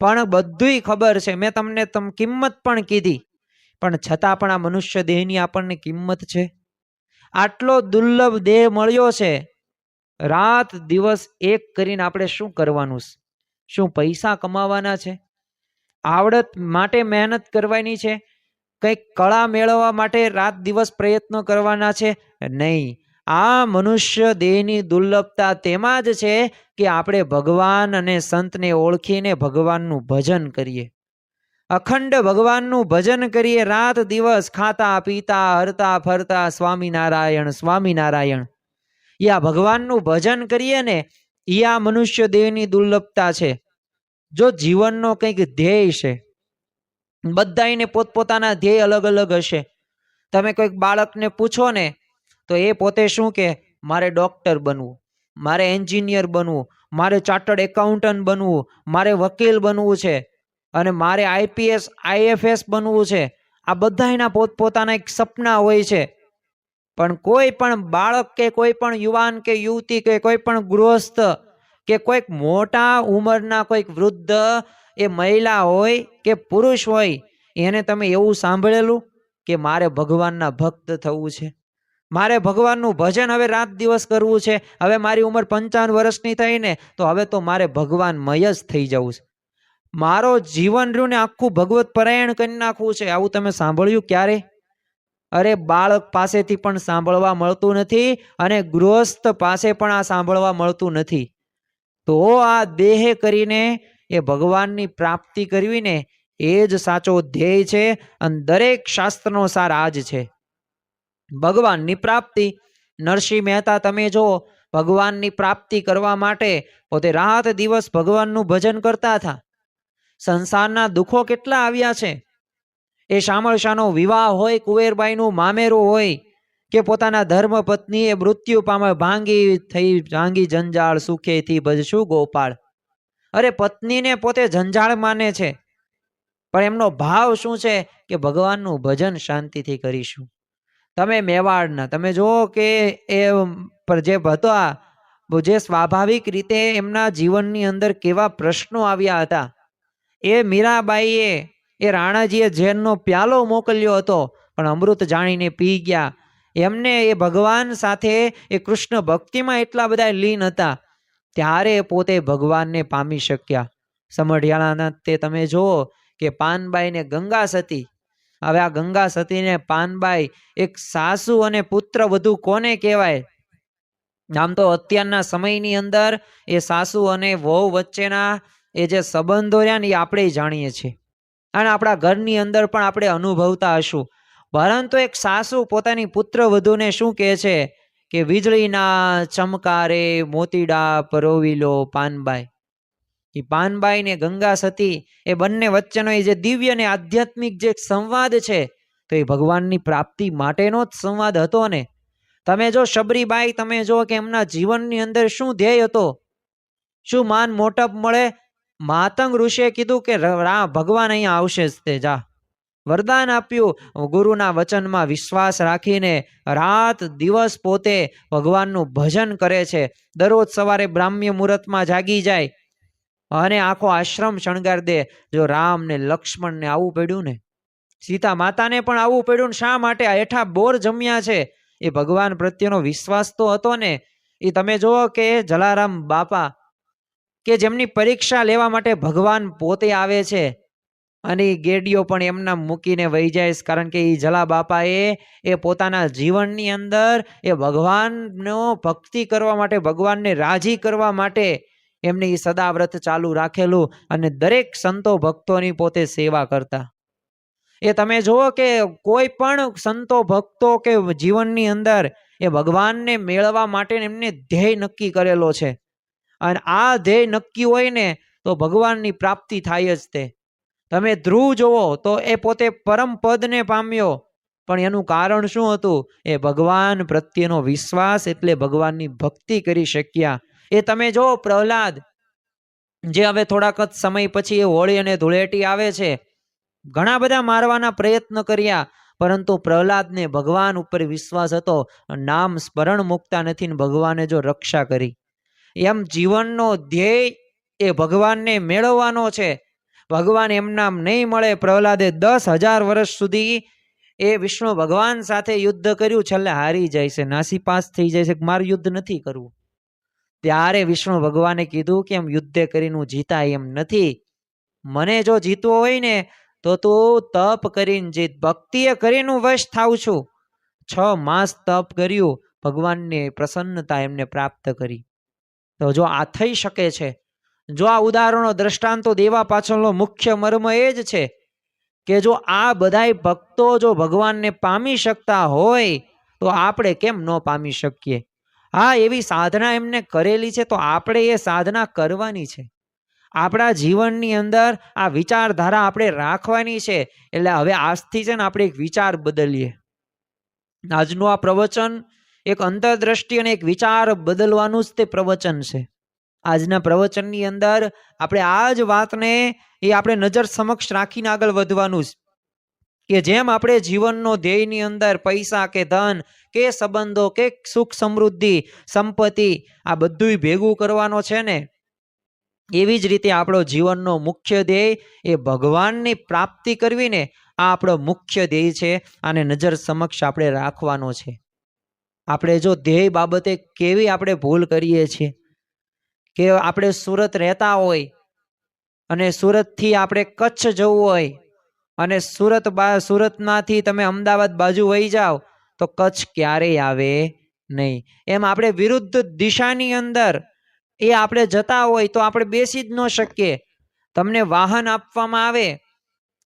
પણ બધુંય ખબર છે, મેં તમને કિંમત પણ કીધી, પણ છતાં પણ આ મનુષ્ય દેહની આપણને કિંમત છે? આટલો દુર્લભ દેહ મળ્યો છે, રાત દિવસ એક કરીને આપણે શું કરવાનું? શું પૈસા કમાવાના છે? આવડત માટે મહેનત કરવાની છે? કંઈક કળા મેળવવા માટે રાત દિવસ પ્રયત્નો કરવાના છે? નહીં. આ મનુષ્ય દેહની દુર્લભતા તેમાં જ છે કે આપણે ભગવાન અને સંતને ઓળખીને ભગવાનનું ભજન કરીએ, અખંડ ભગવાનનું ભજન કરીએ, રાત દિવસ ખાતા પીતા હરતા ફરતા સ્વામિનારાયણ સ્વામિનારાયણ. એ આ ભગવાનનું ભજન કરીએ ને એ આ મનુષ્ય દેહની દુર્લભતા છે. જો જીવનનો કંઈક ધ્યેય છે, બધાને પોતપોતાના ધ્યેય અલગ અલગ હશે. તમે કોઈક બાળકને પૂછો ને તો એ પોતે શું કે મારે ડોક્ટર બનવું, મારે એન્જિનિયર બનવું, મારે ચાર્ટર્ડ એકાઉન્ટન્ટ બનવું, મારે વકીલ બનવું છે, અને મારે આઈપીએસ આઈએફએસ બનવું છે. આ બધાના પોતપોતાના એક સપના હોય છે. પણ કોઈ પણ બાળક કે કોઈ પણ યુવાન કે યુવતી કે કોઈ પણ ગૃહસ્થ કે કોઈક મોટા ઉંમરના કોઈક વૃદ્ધ, એ મહિલા હોય કે પુરુષ હોય, એને તમે એવું સાંભળેલું કે મારે ભગવાનના ભક્ત થવું છે, મારે ભગવાનનું ભજન હવે રાત દિવસ કરવું છે, હવે મારી ઉંમર 55 વર્ષની થઈ ને તો હવે તો મારે ભગવાનમય જ થઈ જવું છે, મારો જીવન રહ્યું ને આખું ભગવત પરાયણ કરી નાખવું છે? આવું તમે સાંભળ્યું ક્યારે? અરે બાળક પાસેથી પણ સાંભળવા મળતું નથી, અને ગૃહસ્થ પાસે પણ આ સાંભળવા મળતું નથી. તો આ દેહ કરીને એ ભગવાનની પ્રાપ્તિ કરવી ને એ જ સાચો ધ્યેય છે, અને દરેક શાસ્ત્રનો સાર આ જ છે. ભગવાનની પ્રાપ્તિ. નરસિંહ મહેતા તમે જો ભગવાનની પ્રાપ્તિ કરવા માટે પોતે રાત દિવસ ભગવાનનું ભજન કરતા હતા. સંસારના દુઃખો કેટલા આવ્યા છે. એ શામળશાનો વિવાહ હોય, કુંવરબાઈનું મામેરું હોય, કે પોતાના ધર્મ પત્નીએ મૃત્યુ પામે, ભાંગી જંજાળ સુખેથી ભજશું ગોપાળ. અરે પત્નીને પોતે જંજાળ માને છે, પણ એમનો ભાવ શું છે કે ભગવાનનું ભજન શાંતિથી કરીશું. તમે મેવાડના તમે જુઓ કે એ જે હતા, જે સ્વાભાવિક રીતે એમના જીવનની અંદર કેવા પ્રશ્નો આવ્યા હતા. એ મીરાબાઈએ એ રાણાજીએ ઝેરનો પ્યાલો મોકલ્યો હતો, પણ અમૃત જાણીને પી ગયા. એમને એ ભગવાન સાથે એ કૃષ્ણ ભક્તિમાં એટલા બધા લીન હતા, ત્યારે પોતે ભગવાનને પામી શક્યા. સમઢિયાળાના તે તમે જુઓ કે પાનબાઈ ને ગંગા સતી. હવે આ ગંગા સતીને પાનબાઈ, એક સાસુ અને પુત્ર વધુ કોને કહેવાય? આમ તો અત્યારના સમયની અંદર એ સાસુ અને વહુ વચ્ચેના એ જે સંબંધો રહ્યા ને એ આપણે જાણીએ છીએ, અને આપણા ઘરની અંદર પણ આપણે અનુભવતા હશું. પરંતુ એક સાસુ પોતાની પુત્ર વધુને શું કહે છે કે વીજળીના ચમકારે મોતીડા પરોવી લો પાનબાઈ. એ પાનબાઈ ને ગંગા સતી એ બંને વચ્ચેનો એ જે દિવ્ય ને આધ્યાત્મિક જે સંવાદ છે, તો એ ભગવાનની પ્રાપ્તિ માટેનો જ સંવાદ હતો ને. તમે જો શબરીબાઈ, તમે જો કે એમના જીવનની અંદર શું ધ્યેય હતો, શું માન મોટપ મળે? માતંગ ઋષિએ કીધું કે ભગવાન અહીંયા આવશે જ, તે જા વરદાન આપ્યું. ગુરુના વચનમાં વિશ્વાસ રાખીને રાત દિવસ પોતે ભગવાનનું ભજન કરે છે. દરરોજ સવારે બ્રાહ્મ્ય મુહૂર્તમાં જાગી જાય અને આખો આશ્રમ શણગાર દે. જો રામ ને લક્ષ્મણ ને આવું પડ્યું ને સીતા માતાને પણ આવવું પડ્યું. શા માટે? આ હેઠા બોર જમ્યા છે. એ ભગવાન પ્રત્યેનો વિશ્વાસ તો હતો ને. એ તમે જુઓ કે જલારામ બાપા કે જેમની પરીક્ષા લેવા માટે ભગવાન પોતે આવે છે અને એ ગેડીઓ પણ એમના મૂકીને વહી જાય, કારણ કે એ જલા બાપાએ એ પોતાના જીવનની અંદર એ ભગવાનનો ભક્તિ કરવા માટે, ભગવાનને રાજી કરવા માટે એમને એ સદાવ્રત ચાલુ રાખેલું અને દરેક સંતો ભક્તોની પોતે સેવા કરતા. એ તમે જુઓ કે કોઈ પણ સંતો ભક્તો કે જીવનની અંદર એ ભગવાનને મેળવવા માટે એમને ધ્યેય નક્કી કરેલો છે અને આ ધ્યેય નક્કી હોય ને તો ભગવાનની પ્રાપ્તિ થાય જ. તે તમે ધ્રુવ જુઓ તો એ પોતે પરમ પદને પામ્યો, પણ એનું કારણ શું હતું? એ ભગવાન પ્રત્યેનો વિશ્વાસ, એટલે ભગવાનની ભક્તિ કરી શક્યા. એ તમે જો પ્રહલાદ, જે હવે થોડાક જ સમય પછી એ હોળી અને ધૂળેટી આવે છે, ઘણા બધા મારવાના પ્રયત્ન કર્યા, પરંતુ પ્રહલાદને ભગવાન ઉપર વિશ્વાસ હતો. નામ સ્મરણ મૂકતા નથી ને ભગવાને જો રક્ષા કરી. એમ જીવનનો ધ્યેય એ ભગવાનને મેળવવાનો છે. ભગવાન એમના નહીં મળે. પ્રહલાદે 10,000 વર્ષ સુધી એ વિષ્ણુ ભગવાન સાથે યુદ્ધ કર્યું, છેલ્લે હારી જાય છે, નાસીપાસ થઈ જાય છે, મારું યુદ્ધ નથી કરવું. ત્યારે વિષ્ણુ ભગવાને કીધું કે એમ યુદ્ધ કરીને જીતાય એમ નથી. મને જો જીતવો હોય ને તો તું તપ કરીને જીત. ભક્તિએ કરીને વશ થાઉં છું. 6 માસ તપ કર્યું, ભગવાનની પ્રસન્નતા એમને પ્રાપ્ત કરી. તો જો આ થઈ શકે છે, જો આ ઉદાહરણો દ્રષ્ટાંતો દેવા પાછળનો મુખ્ય મર્મ એ જ છે કે જો આ બધાય ભક્તો જો ભગવાનને પામી શકતા હોય તો આપણે કેમ ન પામી શકીએ? હા, એવી સાધના એમને કરેલી છે તો આપણે એ સાધના કરવાની છે. આપણા જીવનની અંદર આ વિચારધારા આપણે રાખવાની છે. એટલે હવે આજથી છે ને આપણે એક વિચાર બદલીએ. આજનું આ પ્રવચન એક અંતરદ્રષ્ટિ અને એક વિચાર બદલવાનું જ તે પ્રવચન છે. આજના પ્રવચનની અંદર આપણે આ જ વાતને એ આપણે નજર સમક્ષ રાખીને આગળ વધવાનું છે કે જેમ આપણે જીવનનો ધ્યેયની અંદર પૈસા કે ધન કે સંબંધો કે સુખ સમૃદ્ધિ સંપત્તિ આ બધું ભેગું કરવાનો છે ને, એવી જ રીતે આપણો જીવનનો મુખ્ય ધ્યેય એ ભગવાનની પ્રાપ્તિ કરવી ને, આ આપણો મુખ્ય ધ્યેય છે. આને નજર સમક્ષ આપણે રાખવાનો છે. આપણે જો ધ્યેય બાબતે કેવી આપણે ભૂલ કરીએ છીએ કે આપણે સુરત રહેતા હોય અને સુરતથી આપણે કચ્છ જવું હોય અને સુરતમાંથી તમે અમદાવાદ બાજુ વહી જાઓ તો કચ્છ ક્યારેય આવે નહીં. એમ આપણે વિરુદ્ધ દિશાની અંદર એ આપણે જતા હોય તો આપણે બેસી જ ન શકીએ. તમને વાહન આપવામાં આવે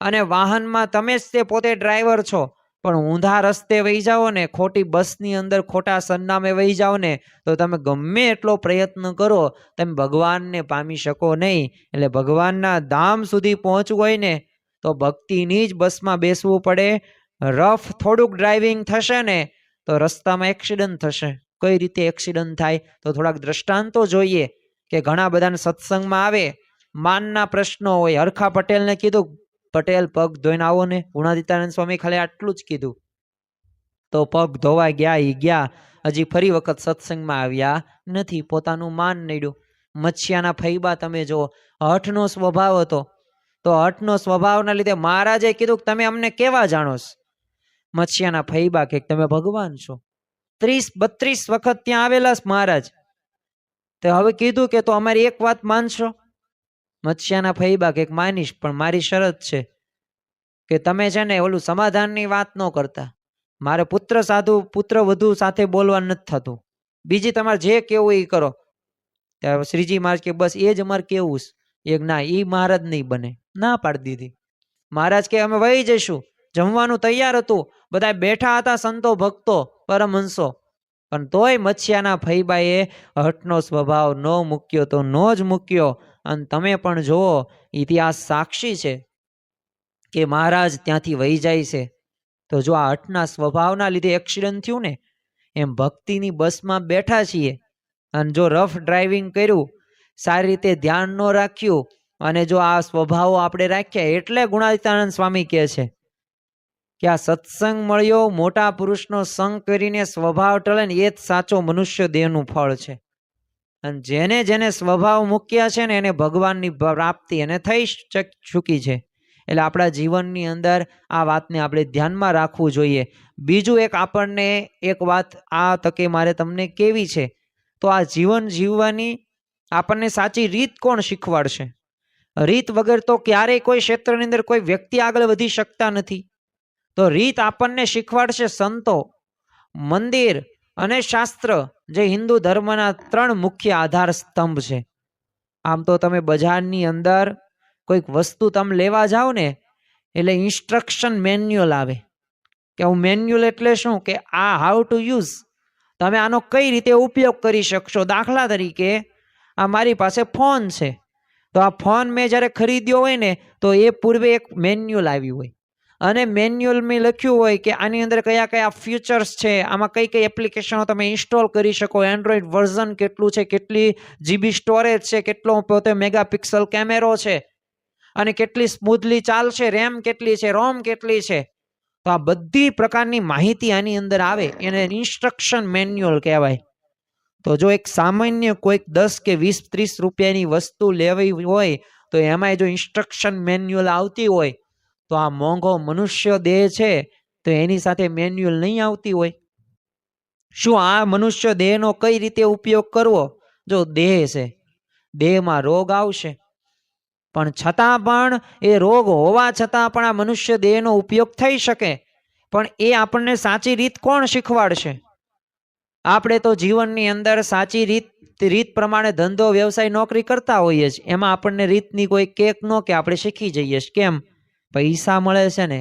અને વાહનમાં તમે જ તે પોતે ડ્રાઈવર છો, પણ ઊંધા રસ્તે વહી જાઓ ને, ખોટી બસની અંદર ખોટા સરનામે વહી જાઓ ને, તો તમે ગમે એટલો પ્રયત્ન કરો તમે ભગવાનને પામી શકો નહીં. એટલે ભગવાનના ધામ સુધી પહોંચવું હોય ને તો ભક્તિની જ બસમાં બેસવું પડે. રફ થોડુંક ડ્રાઇવિંગ થશે ને તો રસ્તામાં એક્સિડન્ટ થશે. કઈ રીતે એક્સિડન્ટ થાય તો થોડાક દ્રષ્ટાંતો જોઈએ કે ઘણા બધાને સત્સંગમાં આવે, માનના પ્રશ્નો હોય. હરખા પટેલને કીધું, પટેલ પગ ધોઈને આવો ને. ગુણાતીતાનંદ સ્વામી ખાલી આટલું જ કીધું તો પગ ધોવા ગયા. એ ગયા, હજી ફરી વખત સત્સંગમાં આવ્યા નથી. પોતાનું માન નડ્યું. મચ્છિયાના ફૈબા તમે જો, હઠનો સ્વભાવ હતો, તો હઠનો સ્વભાવના લીધે મહારાજે કીધું તમે અમને કેવા જાણો છો? મચ્છિયાના ફૈબા કે તમે ભગવાન છો. 30-32 વખત ત્યાં આવેલા મહારાજ. તો હવે કીધું કે તો અમારી એક વાત માનશો? મત્સ્યાના ફૈબા કે માનીશ, પણ મારી શરત છે કે તમે છે ને ઓલું સમાધાનની વાત ન કરતા. મારે પુત્ર વધુ સાથે બોલવા નથી થતું. બીજી તમારે જે કેવું એ કરો. ત્યારે શ્રીજી મહારાજ કે બસ એ જ અમારે કેવું છે. એક ના, એ મહારાજ નહીં બને, ના પાડી દીધી. મહારાજ કે અમે વહી જઈશું. જમવાનું તૈયાર હતું, બધા બેઠા હતા સંતો ભક્તો પરમહંસો, પણ તોય મત્સ્યાના ફૈબાએ હઠનો સ્વભાવ ન મૂક્યો તો ન જ મૂક્યો. અને તમે પણ જુઓ, ઇતિહાસ સાક્ષી છે કે મહારાજ ત્યાંથી વહી જાય છે. તો જો આ હઠના સ્વભાવના લીધે એક્સિડન્ટ થયું ને, એમ ભક્તિની બસમાં બેઠા છીએ અને જો રફ ડ્રાઇવિંગ કર્યું, સારી રીતે ધ્યાન ન રાખ્યું અને જો આ સ્વભાવો આપણે રાખ્યા, એટલે ગુણાતીતાનંદ સ્વામી કહે છે કે આ સત્સંગ મળ્યો, મોટા પુરુષનો સંગ કરીને સ્વભાવ ટળે ને એ જ સાચો મનુષ્ય દેહનું ફળ છે. અને જેને જેને સ્વભાવ મૂક્યા છે ને એને ભગવાનની પ્રાપ્તિ એને થઈ ચૂકી છે. એટલે આપણા જીવનની અંદર આ વાતને આપણે ધ્યાનમાં રાખવું જોઈએ. બીજું એક આપણને એક વાત આ તકે મારે તમને કેવી છે, તો આ જીવન જીવવાની આપણને સાચી રીત કોણ શીખવાડશે? રીત વગર તો ક્યારેય કોઈ ક્ષેત્રની અંદર કોઈ વ્યક્તિ આગળ વધી શકતા નથી. તો રીત આપણને શીખવાડશે સંતો, મંદિર અને શાસ્ત્ર, જે હિન્દુ ધર્મના 3 મુખ્ય આધાર સ્તંભ છે. આમ તો તમે બજારની અંદર કોઈક વસ્તુ તમે લેવા જાઓ ને એટલે ઇન્સ્ટ્રક્શન મેન્યુઅલ આવે કે હું મેન્યુઅલ એટલે શું કે આ હાઉ ટુ યુઝ, તમે આનો કઈ રીતે ઉપયોગ કરી શકશો. દાખલા તરીકે આ મારી પાસે ફોન છે, તો આ ફોન મેં જ્યારે ખરીદ્યો હોય ને તો એ પૂર્વે એક મેન્યુઅલ આવ્યું હોય અને મેન્યુઅલ મેં લખ્યું હોય કે આની અંદર કયા કયા ફીચર્સ છે, આમાં કઈ કઈ એપ્લિકેશનો તમે ઇન્સ્ટોલ કરી શકો, એન્ડ્રોઈડ વર્ઝન કેટલું છે, કેટલી જીબી સ્ટોરેજ છે, કેટલો પોતે મેગાપિક્સલ કેમેરો છે અને કેટલી સ્મૂથલી ચાલશે, રેમ કેટલી છે, રોમ કેટલી છે. તો આ બધી પ્રકારની માહિતી આની અંદર આવે, એને ઇન્સ્ટ્રક્શન મેન્યુઅલ કહેવાય. તો જો એક સામાન્ય કોઈક 10 કે 20 30 રૂપિયાની વસ્તુ લેવી હોય તો એમાં જો ઇન્સ્ટ્રક્શન મેન્યુઅલ આવતી હોય તો આ મોંઘો મનુષ્ય દેહ છે તો એની સાથે મેન્યુઅલ નહીં આવતી હોય? શું આ મનુષ્ય દેહનો કઈ રીતે ઉપયોગ કરવો? જો દેહ છે, દેહમાં રોગ આવશે, પણ છતાં પણ એ રોગ હોવા છતાં પણ આ મનુષ્ય દેહનો ઉપયોગ થઈ શકે. પણ એ આપણને સાચી રીત કોણ શીખવાડશે? આપણે તો જીવનની અંદર સાચી રીત પ્રમાણે ધંધો વ્યવસાય નોકરી કરતા હોઈએ છીએ, એમાં આપણને રીતની કોઈ કેક ન કે આપણે શીખી જઈએ. કેમ? પૈસા મળે છે ને,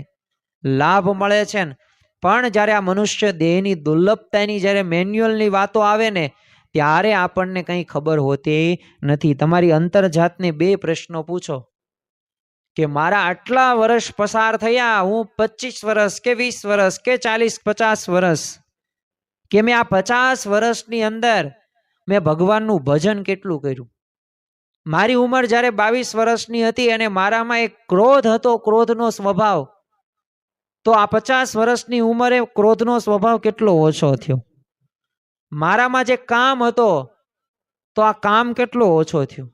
લાભ મળે છે ને. પણ જ્યારે આ મનુષ્ય દેહની દુર્લભતાની જ્યારે મેન્યુઅલની વાતો આવે ને ત્યારે આપણને કંઈ ખબર હોતી નથી. તમારી અંતર્જાતને 2 પ્રશ્નો પૂછો કે મારા આટલા વર્ષ પસાર થયા, હું 25 વર્ષ કે 20 વર્ષ કે 40-50 વર્ષ, કે મેં આ 50 વર્ષની અંદર મેં ભગવાનનું ભજન કેટલું કર્યું? મારી ઉંમર જ્યારે 22 વર્ષની હતી અને મારામાં એક ક્રોધ હતો, ક્રોધનો સ્વભાવ, તો આ 50 વર્ષની ઉંમરે ક્રોધનો સ્વભાવ કેટલો ઓછો થયો. મારામાં જે કામ હતો તો આ કામ કેટલો ઓછો થયો.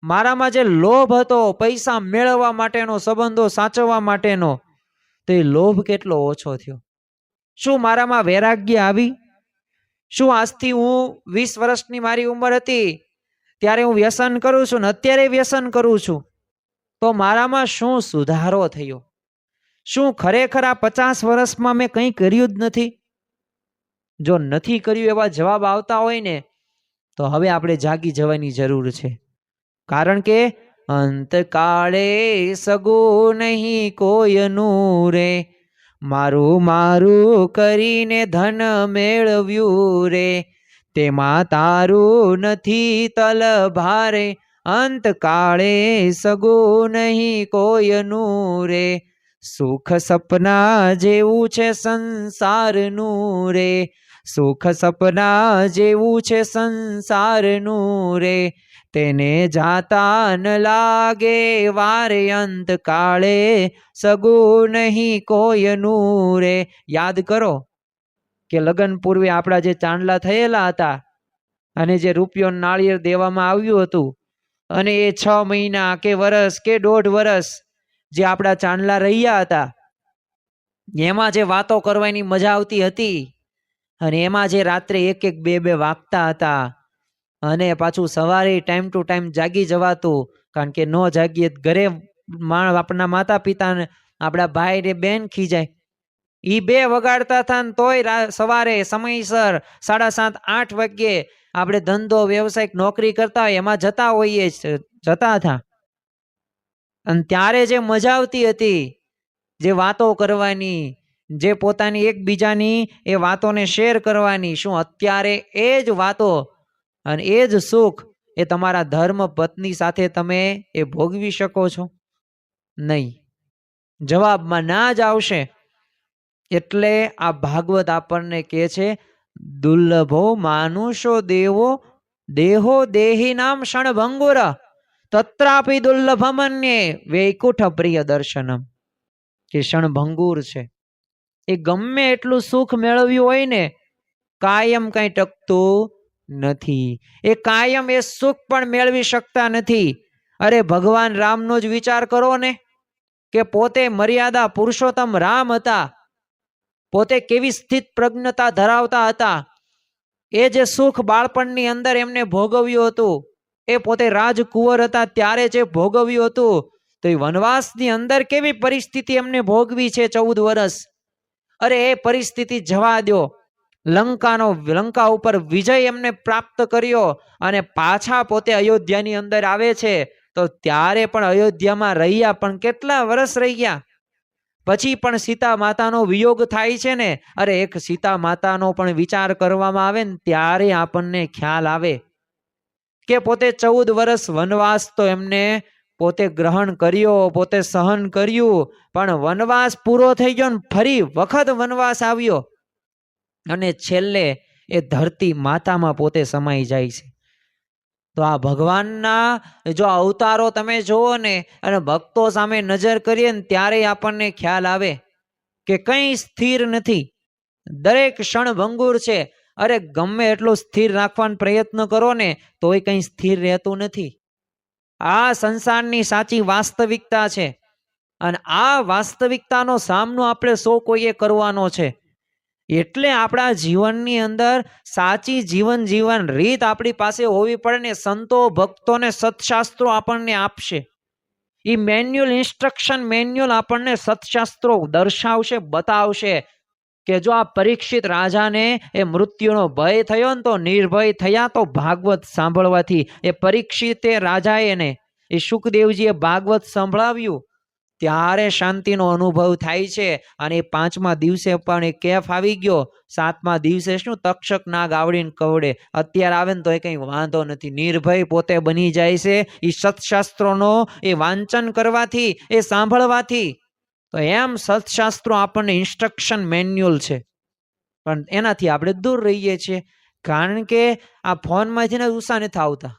મારામાં જે લોભ હતો પૈસા મેળવવા માટેનો, સંબંધો સાચવવા માટેનો, તો એ લોભ કેટલો ઓછો થયો. શું મારામાં વૈરાગ્ય આવી? શું આજથી હું 20 વર્ષની મારી ઉંમર હતી ત્યારે હું વ્યસન કરું છું ને અત્યારે વ્યસન કરું છું, તો મારામાં શું સુધારો થયો? શું ખરેખર આ 50 વર્ષમાં મેં કંઈ કર્યું જ નથી? જો નથી કર્યું એવા જવાબ આવતા હોય ને તો હવે આપણે જાગી જવાની જરૂર છે. કારણ કે અંતકાળે સગું નહીં કોઈનું રે, મારું મારું કરીને ધન મેળવ્યું રે, તેમાં તારું નથી તલભારે, અંતકાળે સગું નહીં કોઈનું રે, સુખ સપના જેવું છે સંસારનું રે, સુખ સપના જેવું છે સંસારનું રે, તેને જાતા ન લાગે વારે, અંતકાળે સગું નહીં કોઈનું રે. યાદ કરો કે લગ્ન પૂર્વે આપણા જે ચાંદલા થયેલા હતા અને જે રૂપિયો નાળિયેર દેવામાં આવ્યું હતું અને એ 6 મહિના કે વર્ષ કે 1.5 વર્ષ જે આપણા ચાંદલા રહ્યા હતા, એમાં જે વાતો કરવાની મજા આવતી હતી અને એમાં જે રાત્રે 1-1, 2-2 વાગતા હતા અને પાછું સવારે ટાઈમ ટુ ટાઈમ જાગી જવાતું, કારણ કે ન જાગીએ ઘરે આપણા માતા પિતાને, આપણા ભાઈ ને બેન ખીજાય. ઈ 2 વગાડતા હતા ને તોય સવારે સમયસર 7:30-8 વાગ્યે આપણે ધંધો વ્યવસાયિક નોકરી કરતા હોય એમાં જતા હોઈએ, જતા હતા. અને ત્યારે જે મજા આવતી હતી, જે વાતો કરવાની, જે પોતાની એકબીજાની એ વાતોને શેર કરવાની, શું અત્યારે એ જ વાતો અને એ જ સુખ એ તમારા ધર્મ પત્ની સાથે તમે એ ભોગવી શકો છો? નહીં. જવાબમાં ના જ આવશે. એટલે આ ભાગવત આપણને કહે છે, દુર્લભો માનુષો દેવો દેહો દેહી નામ ક્ષણભંગુર, તત્રાપી દુર્લભમન્યે વૈકુંઠ પ્રિય દર્શનમ. કે ક્ષણભંગુર છે, એ ગમે એટલું સુખ મેળવ્યું હોય ને કાયમ કઈ ટકતું નથી. એ કાયમ એ સુખ પણ મેળવી શકતા નથી. અરે ભગવાન રામનો જ વિચાર કરો ને, કે પોતે મર્યાદા પુરુષોત્તમ રામ હતા, પોતે કેવી સ્થિત પ્રજ્ઞતા ધરાવતા હતા, એ જે સુખ બાળપણની અંદર એમને ભોગવ્યું હતું, એ પોતે રાજકુંવર હતા ત્યારે જે ભોગવ્યું હતું, તો એ વનવાસની અંદર કેવી પરિસ્થિતિ એમને ભોગવી છે 14 વર્ષ. અરે એ પરિસ્થિતિ જવા દો, લંકા ઉપર વિજય એમને પ્રાપ્ત કર્યો અને પાછા પોતે અયોધ્યાની અંદર આવે છે, તો ત્યારે પણ અયોધ્યામાં રહ્યા પણ કેટલા વર્ષ રહી ગયા. પછી પણ સીતા માતાનો વિયોગ થાય છે ને, અરે એક સીતા માતાનો પણ વિચાર કરવામાં આવે ને ત્યારે આપણને ખ્યાલ આવે કે પોતે 14 વર્ષ વનવાસ તો એમને પોતે ગ્રહણ કર્યો, પોતે સહન કર્યું, પણ વનવાસ પૂરો થઈ ગયો ને ફરી વખત વનવાસ આવ્યો અને છેલ્લે એ ધરતી માતામાં પોતે સમાઈ જાય છે. તો આ ભગવાનના જો અવતારો તમે જુઓ ને અને ભક્તો સામે નજર કરીએ ને ત્યારે આપણને ખ્યાલ આવે કે કંઈ સ્થિર નથી, દરેક ક્ષણ ભંગુર છે. અરે ગમે એટલું સ્થિર રાખવાનો પ્રયત્ન કરો ને તોય કંઈ સ્થિર રહેતું નથી. આ સંસારની સાચી વાસ્તવિકતા છે અને આ વાસ્તવિકતાનો સામનો આપણે સૌ કોઈએ કરવાનો છે. એટલે આપણા જીવનની અંદર સાચી જીવન જીવન રીત આપણી પાસે હોવી પડે ને. સંતો ભક્તોને સત્શાસ્ત્રો આપણને આપશે, એ મેન્યુઅલ ઇન્સ્ટ્રક્શન મેન્યુઅલ આપણને સત્શાસ્ત્રો દર્શાવશે, બતાવશે કે જો આ પરીક્ષિત રાજાને એ મૃત્યુનો ભય થયો ને તો નિર્ભય થયા તો ભાગવત સાંભળવાથી. એ પરીક્ષિતે રાજાએ ને એ શુકદેવજીએ ભાગવત સંભળાવ્યું ત્યારે શાંતિનો અનુભવ થાય છે. અને 5મા દિવસે પણ એ કેફ આવી ગયો, 7મા દિવસે શું તક્ષક નાગ આવડીને કવડે, અત્યારે આવે ને તો એ કંઈ વાંધો નથી, નિર્ભય પોતે બની જાય છે એ સત્શાસ્ત્રોનો એ વાંચન કરવાથી, એ સાંભળવાથી. તો એમ સત્શાસ્ત્રો આપણને ઇન્સ્ટ્રક્શન મેન્યુઅલ છે, પણ એનાથી આપણે દૂર રહીએ છીએ કારણ કે આ ફોનમાંથી ને ઉષા નથી આવતા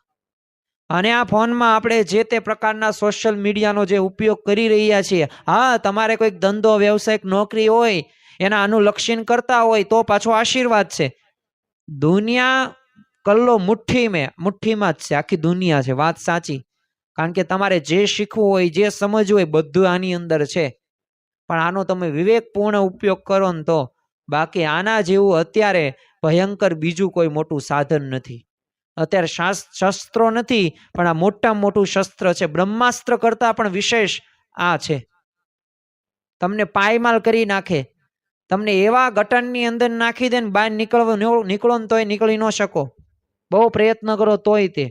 અને આ ફોનમાં આપણે જે તે પ્રકારના સોશિયલ મીડિયાનો જે ઉપયોગ કરી રહ્યા છીએ. હા, તમારે કોઈક ધંધો વ્યવસાયિક નોકરી હોય એના અનુલક્ષીને કરતા હોય તો પાછો આશીર્વાદ છે. દુનિયા કલ્લો મુઠ્ઠીમાં જ છે, આખી દુનિયા છે, વાત સાચી. કારણ કે તમારે જે શીખવું હોય, જે સમજવું હોય બધું આની અંદર છે, પણ આનો તમે વિવેકપૂર્ણ ઉપયોગ કરો ને તો. બાકી આના જેવું અત્યારે ભયંકર બીજું કોઈ મોટું સાધન નથી. અત્યારે શસ્ત્રો નથી, પણ આ મોટામાં મોટું શસ્ત્ર છે. બ્રહ્માસ્ત્ર કરતા પણ વિશેષ આ છે. તમને પાયમાલ કરી નાખે, તમને એવા ગટરની અંદર નાખી દે ને બહાર નીકળો ને તોય નીકળી ન શકો, બહુ પ્રયત્ન કરો તોય તે.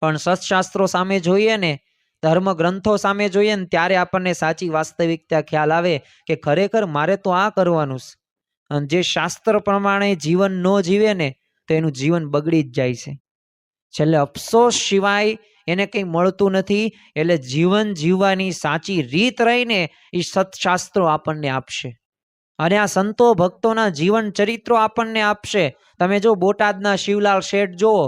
પણ સત્શાસ્ત્રો સામે જોઈએ ને, ધર્મ ગ્રંથો સામે જોઈએ ને ત્યારે આપણને સાચી વાસ્તવિકતા ખ્યાલ આવે કે ખરેખર મારે તો આ કરવાનું છે. અને જે શાસ્ત્ર પ્રમાણે જીવન ન જીવે ને તો એનું જીવન બગડી જ જાય છે. છેલ્લે અફસોસ સિવાય એને કંઈ મળતું નથી. એટલે જીવન જીવવાની સાચી રીત રહીને એ સત્શાસ્ત્રો આપણને આપશે અને આ સંતો ભક્તોના જીવન ચરિત્રો આપણને આપશે. તમે જો બોટાદના શિવલાલ શેઠ જુઓ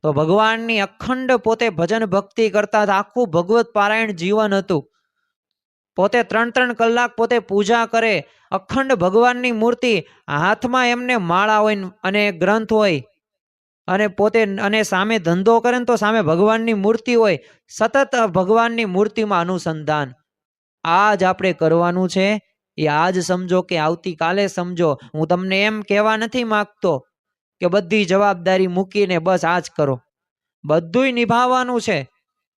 તો ભગવાનની અખંડ પોતે ભજન ભક્તિ કરતા હતા, આખું ભગવત પારાયણ જીવન હતું. પોતે 3-3 કલાક પોતે પૂજા કરે, અખંડ ભગવાનની મૂર્તિ, હાથમાં એમને માળા હોય અને ગ્રંથ હોય અને પોતે અને સામે ધંધો કરે ને તો સામે ભગવાનની મૂર્તિ હોય, સતત ભગવાનની મૂર્તિમાં અનુસંધાન. આ જ આપણે કરવાનું છે. એ આજ સમજો કે આવતીકાલે સમજો. હું તમને એમ કહેવા નથી માંગતો કે બધી જવાબદારી મૂકીને બસ આ જ કરો, બધુંય નિભાવવાનું છે.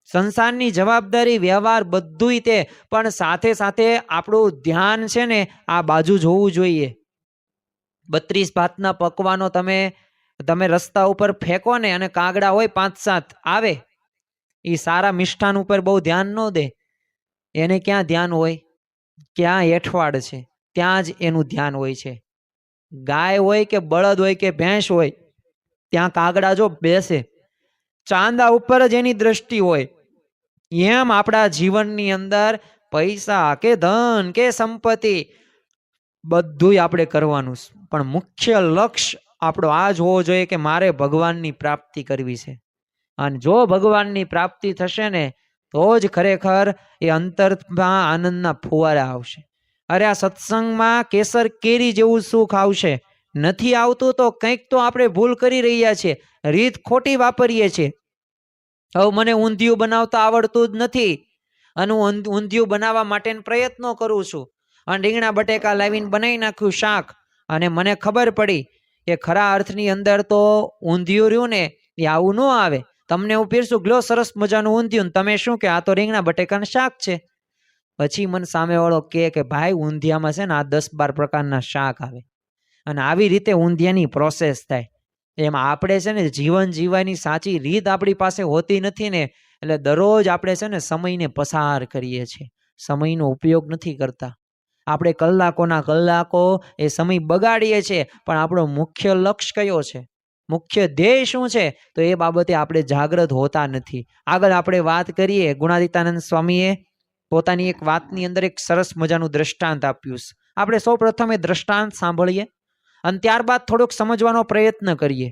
સંસારની જવાબદારી, વ્યવહાર બધુંય તે, પણ સાથે સાથે આપણું ધ્યાન છે ને આ બાજુ જોવું જોઈએ. 32 ભાતના પકવાનો તમે રસ્તા ઉપર ફેંકો ને અને કાગડા હોય 5-7 આવે, એ સારા મિષ્ઠાન ઉપર બહુ ધ્યાન ન દે. એને ક્યાં ધ્યાન હોય? ક્યાં હેઠવાડ છે ત્યાં જ એનું ધ્યાન હોય છે. ગાય હોય કે બળદ હોય કે ભેંસ હોય, ત્યાં કાગડા જો બેસે, ચાંદા ઉપર જ એની દ્રષ્ટિ હોય. એમ આપણા જીવનની અંદર પૈસા કે ધન કે સંપત્તિ બધુંય આપણે કરવાનું, પણ મુખ્ય લક્ષ્ય આપણો આ જ હોવો જોઈએ કે મારે ભગવાનની પ્રાપ્તિ કરવી છે. અને જો ભગવાનની પ્રાપ્તિ થશે ને તો જ ખરેખર એ અંતરમાં આનંદના ફુવારા આવશે. અરે આ સત્સંગમાં કેસર કેરી જેવું સુખ આવશે. નથી આવતું તો કંઈક તો આપણે ભૂલ કરી રહ્યા છીએ, રીત ખોટી વાપરીએ છીએ. હવે મને ઊંધિયું બનાવતા આવડતું જ નથી અને હું ઊંધિયું બનાવવા માટે પ્રયત્નો કરું છું અને રીંગણા બટેકા લાવીને બનાવી નાખ્યું શાક, અને મને ખબર પડી કે ખરા અર્થની અંદર તો ઊંધિયું રહ્યું ને એ આવું ન આવે. તમને હું પીરસું ગ્લો સરસ મજાનું ઊંધિયું, તમે શું કે આ તો રીંગણા બટેકાનું શાક છે. પછી મને સામેવાળો કે ભાઈ ઊંધિયામાં છે ને આ 10-12 પ્રકારના શાક આવે, અને આવી રીતે ઊંધિયાની પ્રોસેસ થાય. એમ આપણે છે ને જીવન જીવવાની સાચી રીત આપણી પાસે હોતી નથી ને, એટલે દરરોજ આપણે છે ને સમયને પસાર કરીએ છીએ, સમયનો ઉપયોગ નથી કરતા. આપણે કલાકોના કલાકો એ સમય બગાડીએ છીએ, પણ આપણો મુખ્ય લક્ષ્ય કયો છે, મુખ્ય ધ્યેય શું છે, તો એ બાબતે આપણે જાગૃત હોતા નથી. આગળ આપણે વાત કરીએ, ગુણાતીતાનંદ સ્વામીએ પોતાની એક વાતની અંદર એક સરસ મજાનું દ્રષ્ટાંત આપ્યું. આપણે સૌ પ્રથમ એ દ્રષ્ટાંત સાંભળીએ અને ત્યારબાદ થોડોક સમજવાનો પ્રયત્ન કરીએ.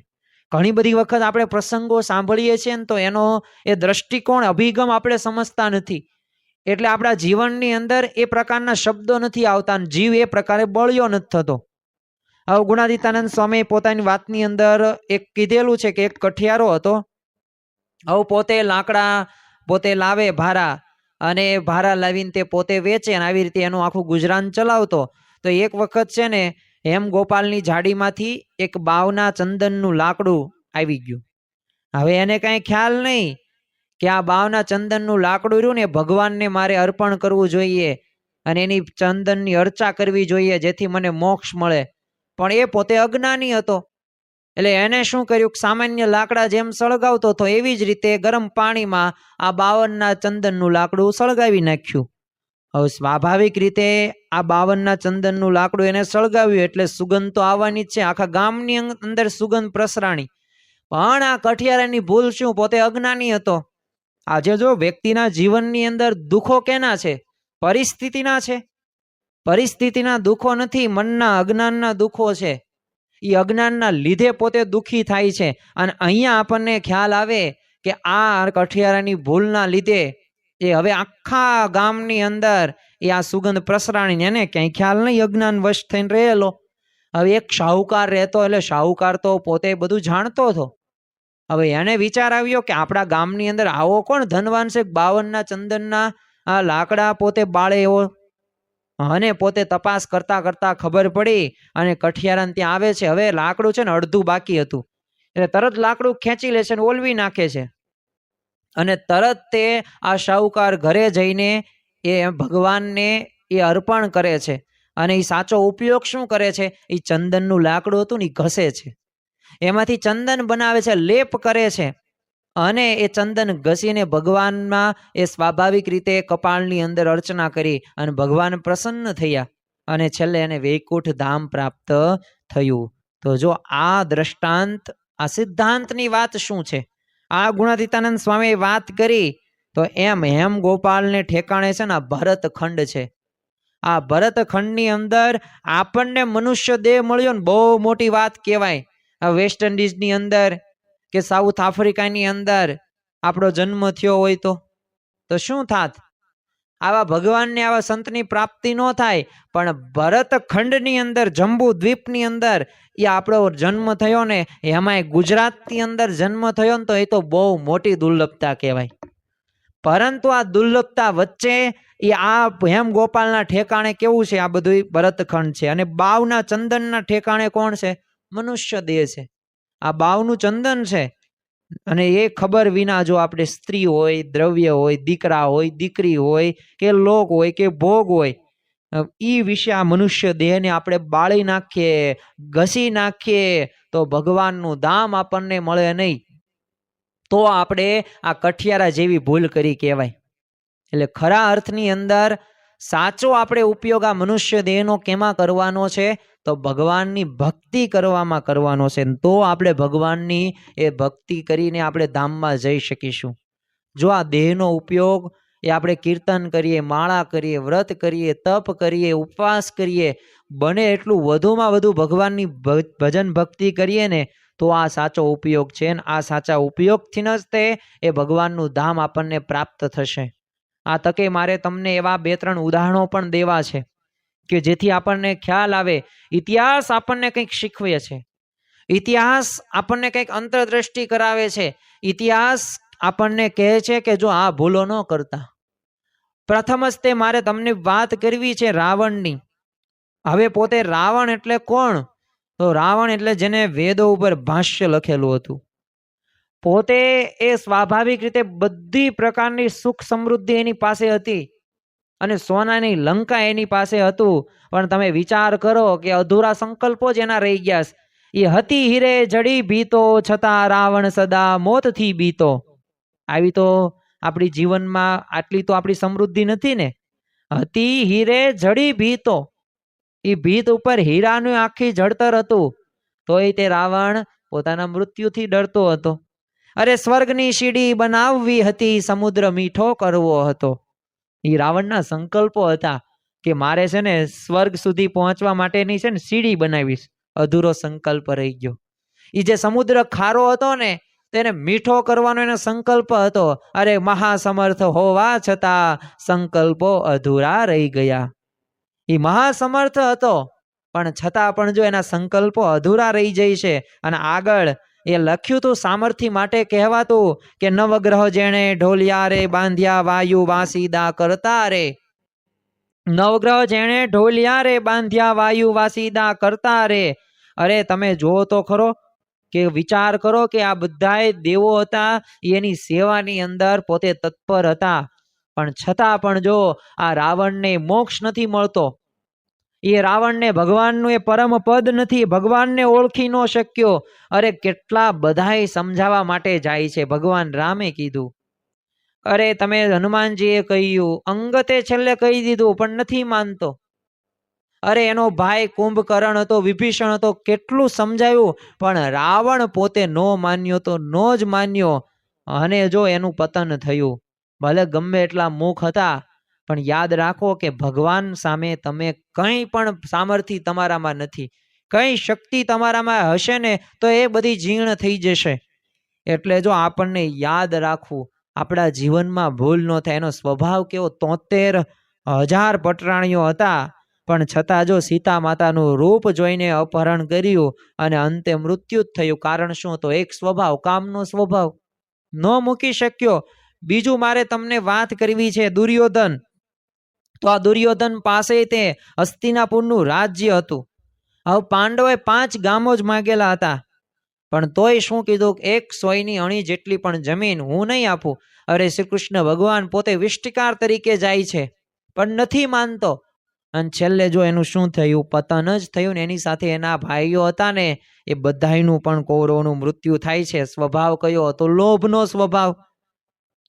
ઘણી બધી વખત આપણે પ્રસંગો સાંભળીએ છીએ ને તો એનો એ દ્રષ્ટિકોણ અભિગમ આપણે સમજતા નથી, એટલે આપણા જીવનની અંદર એ પ્રકારના શબ્દો નથી આવતા, જીવ એ પ્રકારે બળ્યો નથી થતો. હવે ગુણાતીતાનંદ સ્વામી પોતાની વાતની અંદર એક કીધેલું છે કે એક કઠિયારો હતો. હવે પોતે લાકડા પોતે લાવે ભારા, અને ભારા લાવીને તે પોતે વેચે, અને આવી રીતે એનું આખું ગુજરાન ચલાવતો. તો એક વખત છે ને હેમ ગોપાલની ઝાડીમાંથી એક બાવના ચંદનનું લાકડું આવી ગયું. હવે એને કાંઈ ખ્યાલ નહીં કે આ બાવના ચંદનનું લાકડું રહ્યું ને ભગવાનને મારે અર્પણ કરવું જોઈએ અને એની ચંદનની અર્ચા કરવી જોઈએ જેથી મને મોક્ષ મળે. પણ એ પોતે અજ્ઞાની હતો, એટલે એને શું કર્યું, સામાન્ય લાકડા જેમ સળગાવતો હતો એવી જ રીતે ગરમ પાણીમાં આ 52ના ચંદનનું લાકડું સળગાવી નાખ્યું. હવે સ્વાભાવિક રીતે આ 52ના ચંદનનું લાકડું એને સળગાવ્યું એટલે સુગંધ તો આવવાની જ છે, આખા ગામની અંદર સુગંધ પ્રસરાણી. પણ આ કઠિયારાની ભૂલ શું, પોતે અજ્ઞાની હતો. આજે જો વ્યક્તિના જીવનની અંદર દુઃખો કેના છે, પરિસ્થિતિના છે. પરિસ્થિતિના દુઃખો નથી, મનના અજ્ઞાનના દુઃખો છે. એ અજ્ઞાનના લીધે પોતે દુઃખી થાય છે. અને અહીંયા આપણને ખ્યાલ આવે કે આ કઠિયારાની ભૂલના લીધે એ હવે આખા ગામની અંદર એ આ સુગંધ પ્રસરાણી, એને ક્યાંય ખ્યાલ નહીં, અજ્ઞાન વશ થઈને રહેલો. હવે એક શાહુકાર રહેતો, એટલે શાહુકાર તો પોતે બધું જાણતો હતો. હવે એને વિચાર આવ્યો કે આપણા ગામની અંદર આવો કોણ ધનવાન છે, 52ના ચંદનના આ લાકડા પોતે બાળે એવો. અને પોતે તપાસ કરતા કરતા ખબર પડી અને કઠિયારાને ત્યાં આવે છે. હવે લાકડું છે ને અડધું બાકી હતું, એટલે તરત લાકડું ખેંચી લે છે અને ઓલવી નાખે છે. અને તરત તે આ શાહુકાર ઘરે જઈને એ ભગવાનને એ અર્પણ કરે છે. અને એ સાચો ઉપયોગ શું કરે છે, એ ચંદનનું લાકડું હતું ને એ ઘસે છે, એમાંથી ચંદન બનાવે છે, લેપ કરે છે. અને એ ચંદન ઘસીને ભગવાનમાં એ સ્વાભાવિક રીતે કપાળની અંદર અર્ચના કરી અને ભગવાન પ્રસન્ન થયા અને છેલ્લે એને વૈકુંઠ ધામ પ્રાપ્ત થયું. તો જો આ દ્રષ્ટાંત, આ સિદ્ધાંતની વાત શું છે, આ ગુણાતીતાનંદ સ્વામીએ વાત કરી. તો એમ હેમ ગોપાલને ઠેકાણે છે ને આ ભરતખંડ છે. આ ભરતખંડની અંદર આપણને મનુષ્ય દેહ મળ્યો ને બહુ મોટી વાત કહેવાય. આ વેસ્ટ ઇન્ડિઝની અંદર કે સાઉથ આફ્રિકાની અંદર આપણો જન્મ થયો હોય તો શું થાત? આવા ભગવાનને આવા સંતની પ્રાપ્તિ ન થાય. પણ ભરતખંડની અંદર, જંબુ દ્વીપની અંદર એ આપણો જન્મ થયો ને, એમાંય ગુજરાતની અંદર જન્મ થયો ને, તો એ તો બહુ મોટી દુર્લભતા કહેવાય. પરંતુ આ દુર્લભતા વચ્ચે એ આ હેમ ગોપાલના ઠેકાણે કેવું છે, આ બધું ભરતખંડ છે. અને બાવના ચંદનના ઠેકાણે કોણ છે? મનુષ્ય દેહ છે. આ બાવનું ચંદન છે. અને એ ખબર વિના જો આપણે સ્ત્રી હોય, દ્રવ્ય હોય, દીકરા હોય, દીકરી હોય, કે લોક હોય કે ભોગ હોય, એ વિશે આ મનુષ્ય દેહને આપણે બાળી નાખીએ, ઘસી નાખીએ, તો ભગવાનનું ધામ આપણને મળે નહીં. તો આપણે આ કઠિયારા જેવી ભૂલ કરી કહેવાય. એટલે ખરા અર્થની અંદર સાચો આપણે ઉપયોગ આ મનુષ્ય દેહનો કેમાં કરવાનો છે? તો ભગવાનની ભક્તિ કરવામાં કરવાનો છે. તો આપણે ભગવાનની એ ભક્તિ કરીને આપણે ધામમાં જઈ શકીશું. જો આ દેહનો ઉપયોગ એ આપણે કીર્તન કરીએ, માળા કરીએ, વ્રત કરીએ, તપ કરીએ, ઉપવાસ કરીએ, બને એટલું વધુમાં વધુ ભગવાનની ભજન ભક્તિ કરીએ ને, તો આ સાચો ઉપયોગ છે. ને આ સાચા ઉપયોગથી જ તે એ ભગવાનનું ધામ આપણને પ્રાપ્ત થશે. આ તકે મારે તમને એવા 2-3 ઉદાહરણો પણ દેવા છે કે જેથી આપણને ખ્યાલ આવે. ઇતિહાસ આપણને કંઈક શીખવે છે, ઇતિહાસ આપણને કંઈક અંતરદ્રષ્ટિ કરાવે છે. ઇતિહાસ આપણને કહે છે કે જો આ ભૂલો ન કરતા, પ્રથમ જ તે મારે તમને વાત કરવી છે રાવણની. હવે પોતે રાવણ એટલે કોણ? તો રાવણ એટલે જેને વેદો ઉપર ભાષ્ય લખેલું હતું. પોતે એ સ્વાભાવિક રીતે બધી પ્રકારની સુખ સમૃદ્ધિ એની પાસે હતી અને સોનાની લંકા એની પાસે હતું. પણ તમે વિચાર કરો કે અધૂરા સંકલ્પો જ એના રહી ગયા. એ હતી હીરે જડી ભીતો, છતાં રાવણ સદા મોતથી બીતો. આવી તો આપણી જીવનમાં આટલી તો આપણી સમૃદ્ધિ નથી ને. હતી હીરે જડી ભીતો, એ ભીત ઉપર હીરાનું આખી જડતર હતું, તોય તે રાવણ પોતાના મૃત્યુથી ડરતો હતો. અરે સ્વર્ગની સીડી બનાવવી હતી, સમુદ્ર મીઠો કરવો હતો. એ રાવણના સંકલ્પો હતા કે મારે છે ને સ્વર્ગ સુધી પહોંચવા માટેની છે ને સીડી બનાવીશ. અધૂરો સંકલ્પ રહી ગયો. એ જે સમુદ્ર ખારો હતો ને તેને મીઠો કરવાનો એનો સંકલ્પ હતો. અરે મહાસમર્થ હોવા છતાં સંકલ્પો અધૂરા રહી ગયા. એ મહાસમર્થ હતો પણ છતાં પણ જો એના સંકલ્પો અધૂરા રહી જાય છે. અને આગળ એ લખ્યું તું સામર્થ્ય માટે કહેવાતું કે નવગ્રહ જેણે ઢોલિયા રે બાંધ્યા, વાયુ વાસીદા કરતા રે. નવગ્રહ જેણે ઢોલિયા રે બાંધ્યા, વાયુ વાસીદા કરતા રે. અરે તમે જુઓ તો ખરો કે વિચાર કરો કે આ બધાય દેવો હતા, એની સેવાની અંદર પોતે તત્પર હતા. પણ છતાં પણ જો આ રાવણને મોક્ષ નથી મળતો, એ રાવણને ભગવાનનું એ પરમ પદ નથી, ભગવાનને ઓળખી ન શક્યો. અરે કેટલા બધાય સમજાવવા માટે જાય છે. ભગવાન રામે કીધું, અરે તમે હનુમાનજીએ કહ્યું, અંગતે છેલ્લે કહી દીધું પણ નથી માનતો. અરે એનો ભાઈ કુંભકર્ણ હતો, વિભીષણ હતો, કેટલું સમજાવ્યું પણ રાવણ પોતે નો માન્યો તો નો જ માન્યો. અને જો એનું પતન થયું. ભલે ગમે એટલા મુખ હતા પણ યાદ રાખો કે ભગવાન સામે તમે કંઈ પણ સામર્થ્ય તમારામાં નથી, કંઈ શક્તિ તમારામાં હશે ને તો એ બધી જીર્ણ થઈ જશે. એટલે જો આપણને યાદ રાખવું, આપણા જીવનમાં ભૂલ ન થાય. એનો સ્વભાવ કેવો, 73,000 પટરાણીઓ હતા પણ છતાં જો સીતા માતાનું રૂપ જોઈને અપહરણ કર્યું અને અંતે મૃત્યુ જ થયું. કારણ શું? તો એક સ્વભાવ, કામનો સ્વભાવ ન મૂકી શક્યો. બીજું મારે તમને વાત કરવી છે દુર્યોધન. તો આ દુર્યોધન પાસે તે હસ્તિનાપુરનું રાજ્ય હતું. હવે પાંડવોએ 5 ગામો જ માંગેલા હતા પણ તોય શું કીધું, 1 સોયની અણી જેટલી પણ જમીન હું નહીં આપું. અરે શ્રી કૃષ્ણ ભગવાન પોતે વિષ્ટિકાર તરીકે જાય છે પણ નથી માનતો. અને છેલ્લે જો એનું શું થયું, પતન જ થયું ને એની સાથે એના ભાઈઓ હતા ને એ બધાયનું પણ કૌરવોનું મૃત્યુ થાય છે. સ્વભાવ કયો હતો? લોભનો સ્વભાવ.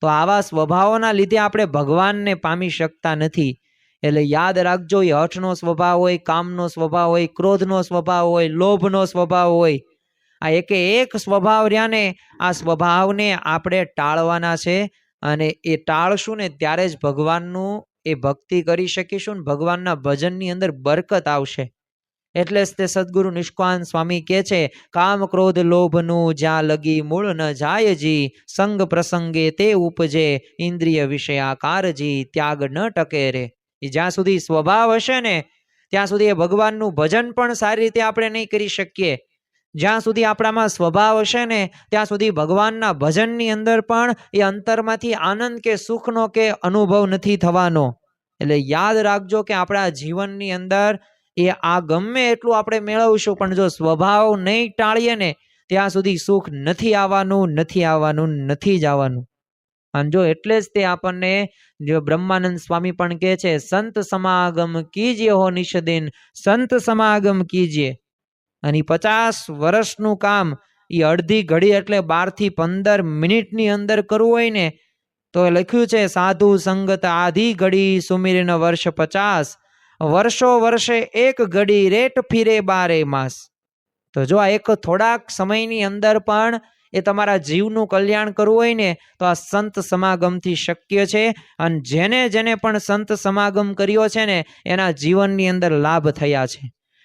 તો આવા સ્વભાવોના લીધે આપણે ભગવાનને પામી શકતા નથી. એટલે યાદ રાખજો, એ હઠનો સ્વભાવ હોય, કામનો સ્વભાવ હોય, ક્રોધનો સ્વભાવ હોય, લોભનો સ્વભાવ હોય, આ એકે એક સ્વભાવ રહ્યા ને આ સ્વભાવને આપણે ટાળવાના છે. અને એ ટાળશું ને ત્યારે જ ભગવાનનું એ ભક્તિ કરી શકીશું ને ભગવાનના ભજનની અંદર બરકત આવશે. એટલે જ તે સદગુરુ નિષ્કાન સ્વામી કહે છે, કામ ક્રોધ લોભનું જ્યાં લગી મૂળ ન જાયજી, સંગ પ્રસંગે તે ઉપજે ઇન્દ્રિય વિષયાકારજી, ત્યાગ ન ટકે રે. એ જ્યાં સુધી સ્વભાવ હશે ને ત્યાં સુધી એ ભગવાનનું ભજન પણ સારી રીતે આપણે નહીં કરી શકીએ. જ્યાં સુધી આપણામાં સ્વભાવ હશે ને ત્યાં સુધી ભગવાનના ભજનની અંદર પણ એ અંતરમાંથી આનંદ કે સુખનો કે અનુભવ નથી થવાનો. એટલે યાદ રાખજો કે આપણા જીવનની અંદર એ આ ગમે એટલું આપણે મેળવશું પણ જો સ્વભાવ નહીં ટાળીએ ને ત્યાં સુધી સુખ નથી આવવાનું, નથી આવવાનું, નથી જ આવવાનું. અને જો એટલે જ તે આપણને જો બ્રહ્માનંદ સ્વામી પણ કહે છે, સંત સમાગમ કીજીએ હો નિષદિન, સંત સમાગમ કીજીએ. અને 50 વર્ષનું કામ એ અડધી ઘડી એટલે 12 થી 15 મિનિટની અંદર કરવું હોય ને તો એ લખ્યું છે, સાધુ સંગત આધી ઘડી સુમિરન વર્ષ 50, વર્ષો વર્ષે એક ઘડી રેટ ફીરે 12 માસ. તો જો આ એક થોડાક સમયની અંદર પણ એ તમારા જીવનું કલ્યાણ કરવું હોય ને તો આ સંત સમાગમથી શક્ય છે. અને જેને જેને પણ સંત સમાગમ કર્યો છે ને એના જીવનની અંદર લાભ થયા છે.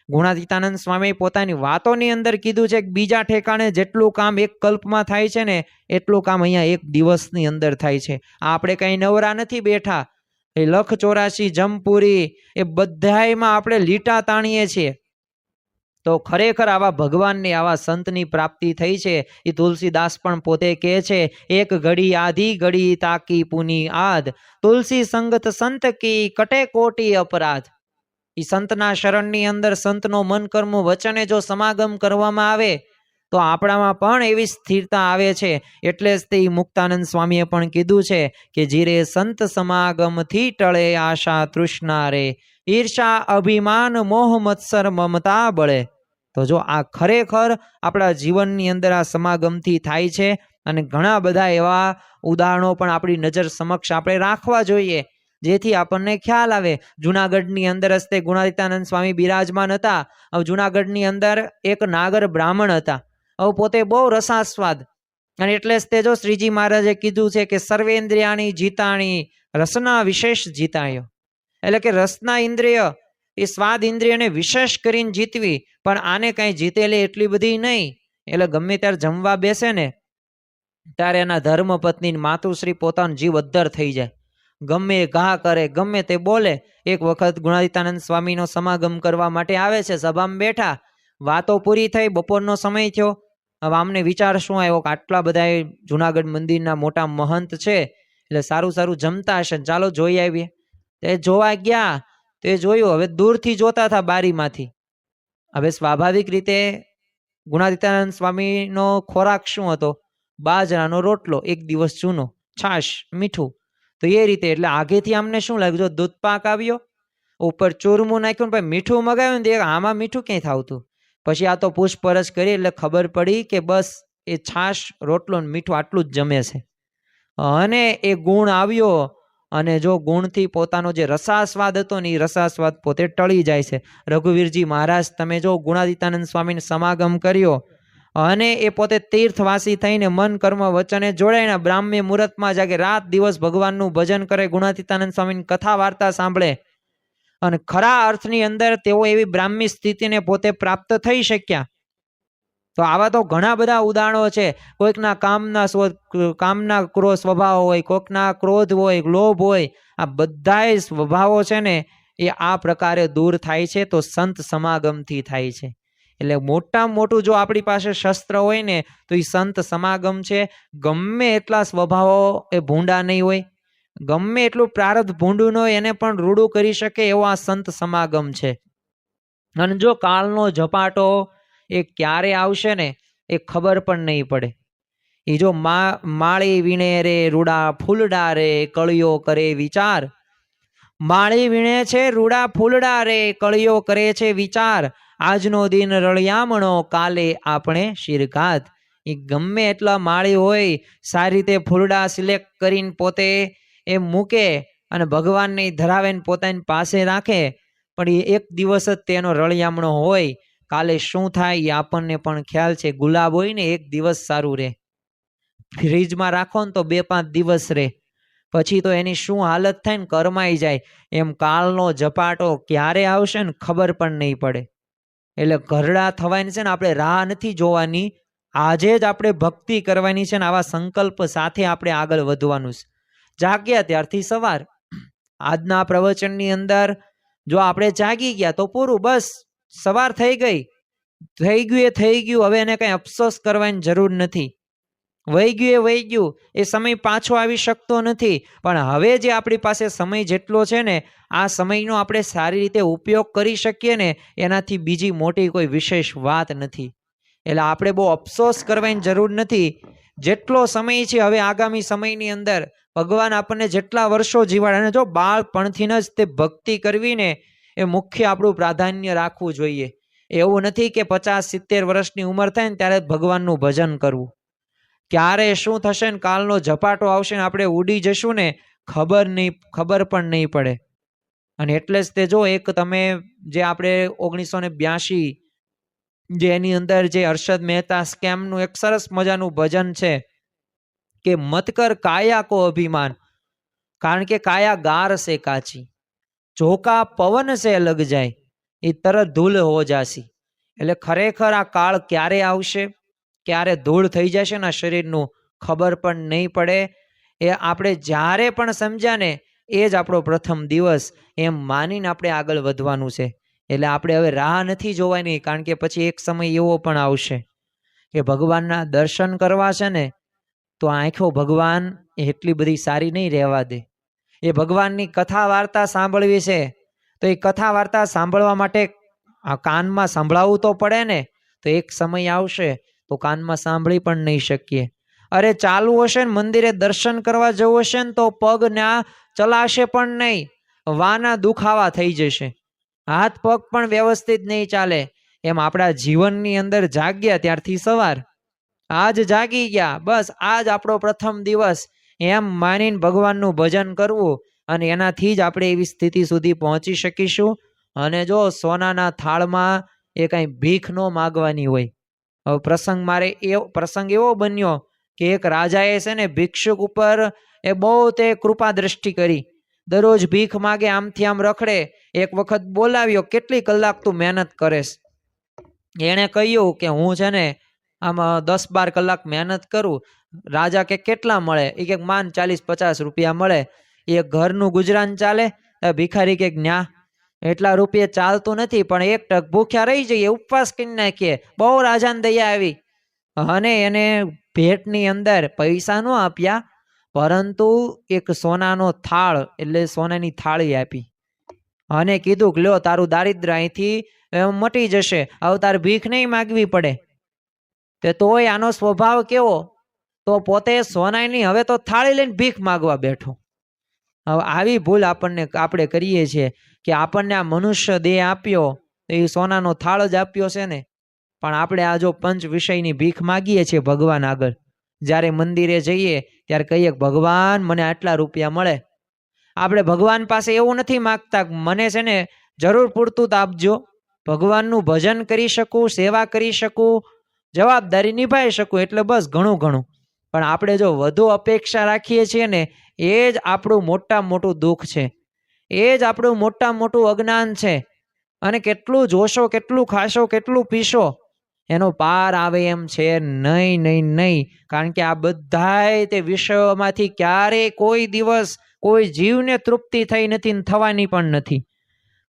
ગુણાતીતાનંદ સ્વામી પોતાની વાતોની અંદર કીધું છે કે બીજા ઠેકાણે જેટલું કામ એક કલ્પમાં થાય છે ને એટલું કામ અહીંયા એક દિવસની અંદર થાય છે. આપણે કંઈ નવરા નથી બેઠા. એ 184 જમપુરી એ બધાયમાં આપણે લીટા તાણીએ છીએ. તો ખરેખર આવા ભગવાનની આવા સંતની પ્રાપ્તિ થઈ છે. એ તુલસીદાસ પણ પોતે કહે છે, એક ઘડી આધી ઘડી તાકી પુની આદ, તુલસી સંગત સંત કી કટે કોટી અપરાધ. એ સંતના શરણની અંદર સંતનો મન કર્મ વચને જો સમાગમ કરવામાં આવે તો આપણામાં પણ એવી સ્થિરતા આવે છે. એટલે જ તે મુક્તાનંદ સ્વામીએ પણ કીધું છે કે જીરે સંત સમાગમથી ટળે આશા તૃષ્ણા રે, ઈર્ષા અભિમાન મોહ મત્સર મમતા બળે. તો જો આ ખરેખર આપણા જીવનની અંદર આ સમાગમથી થાય છે. અને ઘણા બધા એવા ઉદાહરણો પણ આપણી નજર સમક્ષ આપણે રાખવા જોઈએ, જેથી આપણને ખ્યાલ આવે. જુનાગઢની અંદર જ તે ગુણાતીતાનંદ સ્વામી બિરાજમાન હતા. હવે જુનાગઢની અંદર એક નાગર બ્રાહ્મણ હતા. હવે પોતે બહુ રસાસ્વાદ, અને એટલે જ તે જો શ્રીજી મહારાજે કીધું છે કે સર્વેન્દ્રિયાણી જીતાણી રસના વિશેષ જીતાયો. એટલે કે રસના ઇન્દ્રિય એ સ્વાદ ઇન્દ્રિયને વિશેષ કરીને જીતવી, પણ આને કાંઈ જીતેલી એટલી બધી નહીં. એટલે ગમે ત્યારે જમવા બેસે ને ત્યારે એના ધર્મપત્ની માતુશ્રી પોતાનો જીવ અદ્ધર થઈ જાય, ગમે ઘા કરે, ગમે તે બોલે. એક વખત ગુણાતીતાનંદ સ્વામીનો સમાગમ કરવા માટે આવે છે, સભામાં બેઠા, વાતો પૂરી થઈ, બપોરનો સમય થયો. હવે આમને વિચાર શું આવ્યો કે આટલા બધા જુનાગઢ મંદિરના મોટા મહંત છે, એટલે સારું સારું જમતા હશે, ચાલો જોઈ આવીએ. તે જોવા ગયા, તે જોયું, હવે દૂરથી જોતા હતા બારીમાંથી. હવે સ્વાભાવિક રીતે ગુણાતીતાનંદ સ્વામીનો ખોરાક શું હતો? બાજરાનો રોટલો, એક દિવસ જૂનો, છાશ, મીઠું. તો એ રીતે એટલે આગેથી આમને શું લાગ્યું, જો દૂધ પાક આવ્યો, ઉપર ચૂરમું નાખ્યું, પછી મીઠું મગાવ્યું ને આમાં મીઠું ક્યાંય થાવતું. પછી આ તો પૂછપરછ કરી એટલે ખબર પડી કે બસ એ છાશ, રોટલો ને મીઠું આટલું જ જમે છે. અને એ ગુણ આવ્યો, અને જો ગુણથી પોતાનો જે રસાસ્વાદ હતો ને એ રસાસ્વાદ પોતે ટળી જાય છે. રઘુવીરજી મહારાજ તમે જો ગુણાતીતાનંદ સ્વામીને સમાગમ કર્યો, અને એ પોતે તીર્થવાસી થઈને મન કર્મ વચને જોડાઈને બ્રાહ્મ્ય મુહૂર્તમાં જાગે, રાત દિવસ ભગવાનનું ભજન કરે, ગુણાતીતાનંદ સ્વામીની કથા વાર્તા સાંભળે, અને ખરા અર્થની અંદર તેઓ એવી બ્રાહ્મી સ્થિતિને પોતે પ્રાપ્ત થઈ શક્યા. તો આવા તો ઘણા બધા ઉદાહરણો છે. કોઈકના કામના ક્રોધ સ્વભાવ હોય, કોઈકના ક્રોધ હોય, લોભ હોય. આ બધા સ્વભાવો છે ને એ આ પ્રકારે દૂર થાય છે તો સંત સમાગમથી થાય છે. એટલે મોટામાં મોટું જો આપણી પાસે શસ્ત્ર હોય ને તો એ સંત સમાગમ છે. ગમે એટલા સ્વભાવો એ ભૂંડા નહીં હોય, ગમે એટલું પ્રારબ્ધ ભૂંડું ન હોય, એને પણ રૂડું કરી શકે એવો આ સંત સમાગમ છે. અને જો કાળનો ઝપાટો એ ક્યારે આવશે ને એ ખબર પણ નહીં પડે. એ જો માળી વીણે રે રૂડા ફૂલડા રે, કળિયો કરે વિચાર. માળી વીણે છે રૂડા ફૂલડા રે, કળિયો કરે છે વિચાર. આજનો દિન રળિયામણો, કાલે આપણે શિરઘાત. એ ગમે એટલા માળી હોય, સારી રીતે ફૂલડા સિલેક્ટ કરીને પોતે એ મૂકે અને ભગવાનને ધરાવે ને પોતાની પાસે રાખે, પણ એ એક દિવસ જ તેનો રળિયામણો હોય. કાલે શું થાય એ આપણને પણ ખ્યાલ છે. ગુલાબ હોય ને એક દિવસ સારું રહે, ફ્રીજમાં રાખો ને તો 2-5 દિવસ રહે, પછી તો એની શું હાલત થાય ને કરમાઈ જાય. એમ કાળનો ઝપાટો ક્યારે આવશે ને ખબર પણ નહીં પડે. એટલે ઘરડા થવાની છે ને આપણે રાહ નથી જોવાની, આજે જ આપણે ભક્તિ કરવાની છે ને આવા સંકલ્પ સાથે આપણે આગળ વધવાનું છે. જાગ્યા ત્યારથી સવાર. આજના પ્રવચનની અંદર જો આપણે જાગી ગયા તો પૂરું, બસ સવાર થઈ ગઈ, થઈ ગયું એ થઈ ગયું. હવે એને કઈ અફસોસ કરવાની જરૂર નથી. વહી ગયું એ વહી ગયું, એ સમય પાછો આવી શકતો નથી. પણ હવે જે આપણી પાસે સમય જેટલો છે ને, આ સમયનો આપણે સારી રીતે ઉપયોગ કરી શકીએ ને, એનાથી બીજી મોટી કોઈ વિશેષ વાત નથી. એટલે આપણે બહુ અફસોસ કરવાની જરૂર નથી. જેટલો સમય છે હવે આગામી સમયની અંદર ભગવાન આપણને જેટલા વર્ષો જીવાડે, અને જો બાળપણથી જ તે ભક્તિ કરવી ને એ મુખ્ય આપણું પ્રાધાન્ય રાખવું જોઈએ. એવું નથી કે 50-70 વર્ષની ઉંમર થાય ને ત્યારે ભગવાનનું ભજન કરવું. ક્યારે શું થશે ને કાલનો ઝપાટો આવશે ને આપણે ઉડી જશું ને ખબર પણ નહીં પડે. અને એટલે જ તે જો એક તમે જે આપણે 1982 જે એની અંદર જે હર્ષદ મહેતા સ્કેમનું એક સરસ મજાનું ભજન છે કે મત કર કાયા કો અભિમાન, કારણ કે કાયા ગાર સે કાચી, ઝોકા પવન સે લગ જાય, એ તરત ધૂળ હો જાસી. એટલે ખરેખર આ કાળ ક્યારે આવશે, ક્યારે ધૂળ થઈ જશે ને શરીરનું ખબર પણ નહીં પડે. એ આપણે જ્યારે પણ સમજ્યા ને એ જ આપણો પ્રથમ દિવસ એમ માનીને આપણે આગળ વધવાનું છે. એટલે આપણે હવે રાહ નથી જોવાની, કારણ કે પછી એક સમય એવો પણ આવશે કે ભગવાનના દર્શન કરવા છે ને તો આંખો ભગવાન એટલી બધી સારી નહીં રહેવા દે. એ ભગવાનની કથા વાર્તા સાંભળવી છે તો એ કથા વાર્તા સાંભળવા માટે આ કાનમાં સંભળાવવું તો પડે ને. તો એક સમય આવશે તો કાનમાં સાંભળી પણ નહીં શકીએ. અરે ચાલવું હશે ને મંદિરે દર્શન કરવા જવું હશે ને તો પગ ના ચલાશે પણ નહીં, વાના દુખાવા થઈ જશે, હાથ પગ પણ વ્યવસ્થિત નહીં ચાલે. એમ આપણા જીવનની અંદર જાગ્યા ત્યારથી સવાર, આજ જાગી ગયા, બસ આજ આપણો પ્રથમ દિવસ, એમ માનીને ભગવાનનું ભજન કરવું અને એનાથી જ આપણે એવી સ્થિતિ સુધી પહોંચી શકીશું. અને જો સોનાના થાળમાં એ કાંઈ ભીખ ન માગવાની હોય. હવે પ્રસંગ એવો બન્યો કે એક રાજાએ છે ને ભિક્ષુક ઉપર એ બહુ તે કૃપા દ્રષ્ટિ કરી. દરરોજ ભીખ માગે, આમથી આમ રખડે. એક વખત બોલાવ્યો, કેટલી કલાક તું મહેનત કરેશ? એણે કહ્યું કે હું છે ને આમ 10-12 કલાક મહેનત કરું. રાજા કે કેટલા મળે? એ કે માન 40-50 રૂપિયા મળે. એ ઘરનું ગુજરાન ચાલે? ભિખારી કે ન્યા એટલા રૂપિયા ચાલતું નથી, પણ એક ટક ભૂખ્યા રહી જઈએ, ઉપવાસ કરી નાખીએ. બહુ રાજાને દયા આવી અને એને ભેટની અંદર પૈસા ન આપ્યા, પરંતુ એક સોનાનો થાળ એટલે સોનાની થાળી આપી અને કીધું કે લ્યો તારું દારિદ્ર્ય અહીંથી મટી જશે, હવે તારે ભીખ નહીં માગવી પડે. તે તોય આનો સ્વભાવ કેવો? તો પોતે સોનાની હવે તો થાળી લઈને ભીખ માગવા બેઠો. હવે આવી ભૂલ આપણે કરીએ છીએ કે આપણને આ મનુષ્ય દેહ આપ્યો એ સોનાનો થાળ જ આપ્યો છે ને, પણ આપણે આ જો પંચ વિષયની ભીખ માગીએ છીએ ભગવાન આગળ. જ્યારે મંદિરે જઈએ ત્યારે કહીએ ભગવાન મને આટલા રૂપિયા મળે. આપણે ભગવાન પાસે એવું નથી માગતા મને છે ને જરૂર પૂરતું તો આપજો, ભગવાનનું ભજન કરી શકું, સેવા કરી શકું, જવાબદારી નિભાવી શકું, એટલે બસ ઘણું ઘણું. પણ આપણે જો વધુ અપેક્ષા રાખીએ છીએ ને એ જ આપણું મોટામાં મોટું દુઃખ છે, એ જ આપણું મોટામાં મોટું અજ્ઞાન છે. અને કેટલું જોશો, કેટલું ખાશો, કેટલું પીશો, એનો પાર આવે એમ છે નહીં, નહીં, નહીં. કારણ કે આ બધાય તે વિષયોમાંથી ક્યારેય કોઈ દિવસ કોઈ જીવને તૃપ્તિ થઈ નથી, થવાની પણ નથી.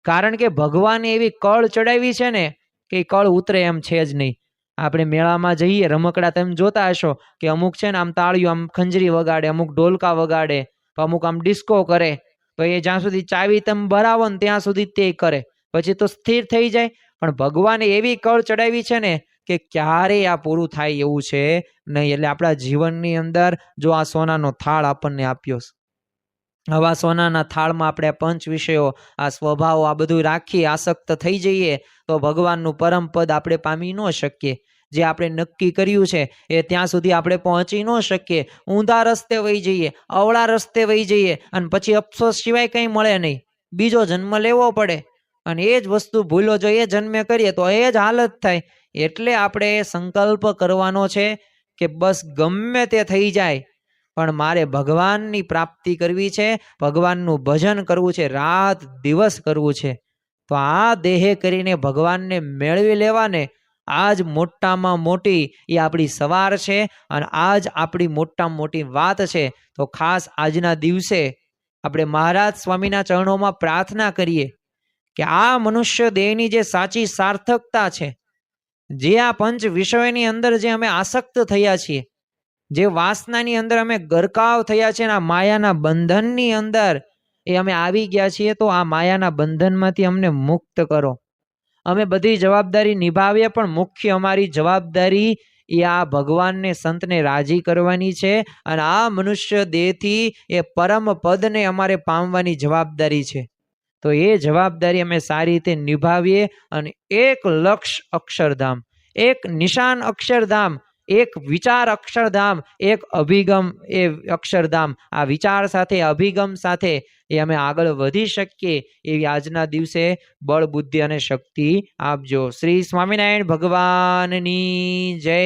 કારણ કે ભગવાને એવી કળ ચડાવી છે ને કે કળ ઉતરે એમ છે જ નહીં. આપણે મેળામાં જઈએ, રમકડા તમે જોતા હશો કે અમુક છે ને આમ તાળીઓ આમ ખંજરી વગાડે, અમુક ઢોલકા વગાડે, અમુક આમ ડિસ્કો કરે. તો એ જ્યાં સુધી ચાવી તમે ભરાવો ને ત્યાં સુધી તે કરે, પછી તો સ્થિર થઈ જાય. પણ ભગવાને એવી કળ ચડાવી છે ને કે ક્યારેય આ પૂરું થાય એવું છે નહીં. એટલે આપણા જીવનની અંદર જો આ સોનાનો થાળ આપણને આપ્યો, આવા સોનાના થાળમાં આપણે પંચ વિષયો, આ સ્વભાવો, આ બધું રાખી આસક્ત થઈ જઈએ તો ભગવાનનું પરમ પદ આપણે પામી ન શકીએ. જે આપણે નક્કી કર્યું છે એ ત્યાં સુધી આપણે પહોંચી ન શકીએ. ઊંધા રસ્તે વહી જઈએ, અવળા રસ્તે વહી જઈએ અને પછી અફસોસ સિવાય કંઈ મળે નહીં, બીજો જન્મ લેવો પડે. અને એ જ વસ્તુ ભૂલો જો એ જન્મે કરીએ તો એ જ હાલત થાય. એટલે આપણે સંકલ્પ કરવાનો છે કે બસ ગમે તે થઈ જાય પણ મારે ભગવાનની પ્રાપ્તિ કરવી છે, ભગવાનનું ભજન કરવું છે, રાત દિવસ કરવું છે. તો આ દેહે કરીને ભગવાનને મેળવી લેવાને આજ મોટામાં મોટી એ આપણી સવાર છે અને આજ આપણી મોટામાં મોટી વાત છે. તો ખાસ આજના દિવસે આપણે મહારાજ સ્વામીના ચરણોમાં પ્રાર્થના કરીએ કે આ મનુષ્ય દેહની જે સાચી સાર્થકતા છે, જે આ પંચ વિષયોની અંદર જે અમે આસક્ત થયા છીએ, જે વાસનાની અંદર અમે ગરકાવ થયા છે, આ માયાના બંધનની અંદર એ અમે આવી ગયા છીએ, તો આ માયાના બંધનમાંથી અમને મુક્ત કરો. અમે બધી જવાબદારી નિભાવીએ પણ મુખ્ય અમારી જવાબદારી એ આ ભગવાનને સંતને રાજી કરવાની છે અને આ મનુષ્ય દેહથી એ પરમ પદને અમારે પામવાની જવાબદારી છે. તો એ જવાબદારી અમે સારી રીતે નિભાવીએ અને એક લક્ષ્ય અક્ષરધામ, એક નિશાન અક્ષરધામ, એક વિચાર અક્ષરધામ, એક અભિગમ એ અક્ષરધામ, આ વિચાર સાથે અભિગમ સાથે એ અમે આગળ વધી શકીએ એવી આજના દિવસે બળ, બુદ્ધિ અને શક્તિ આપજો. શ્રી સ્વામિનારાયણ ભગવાનની જય.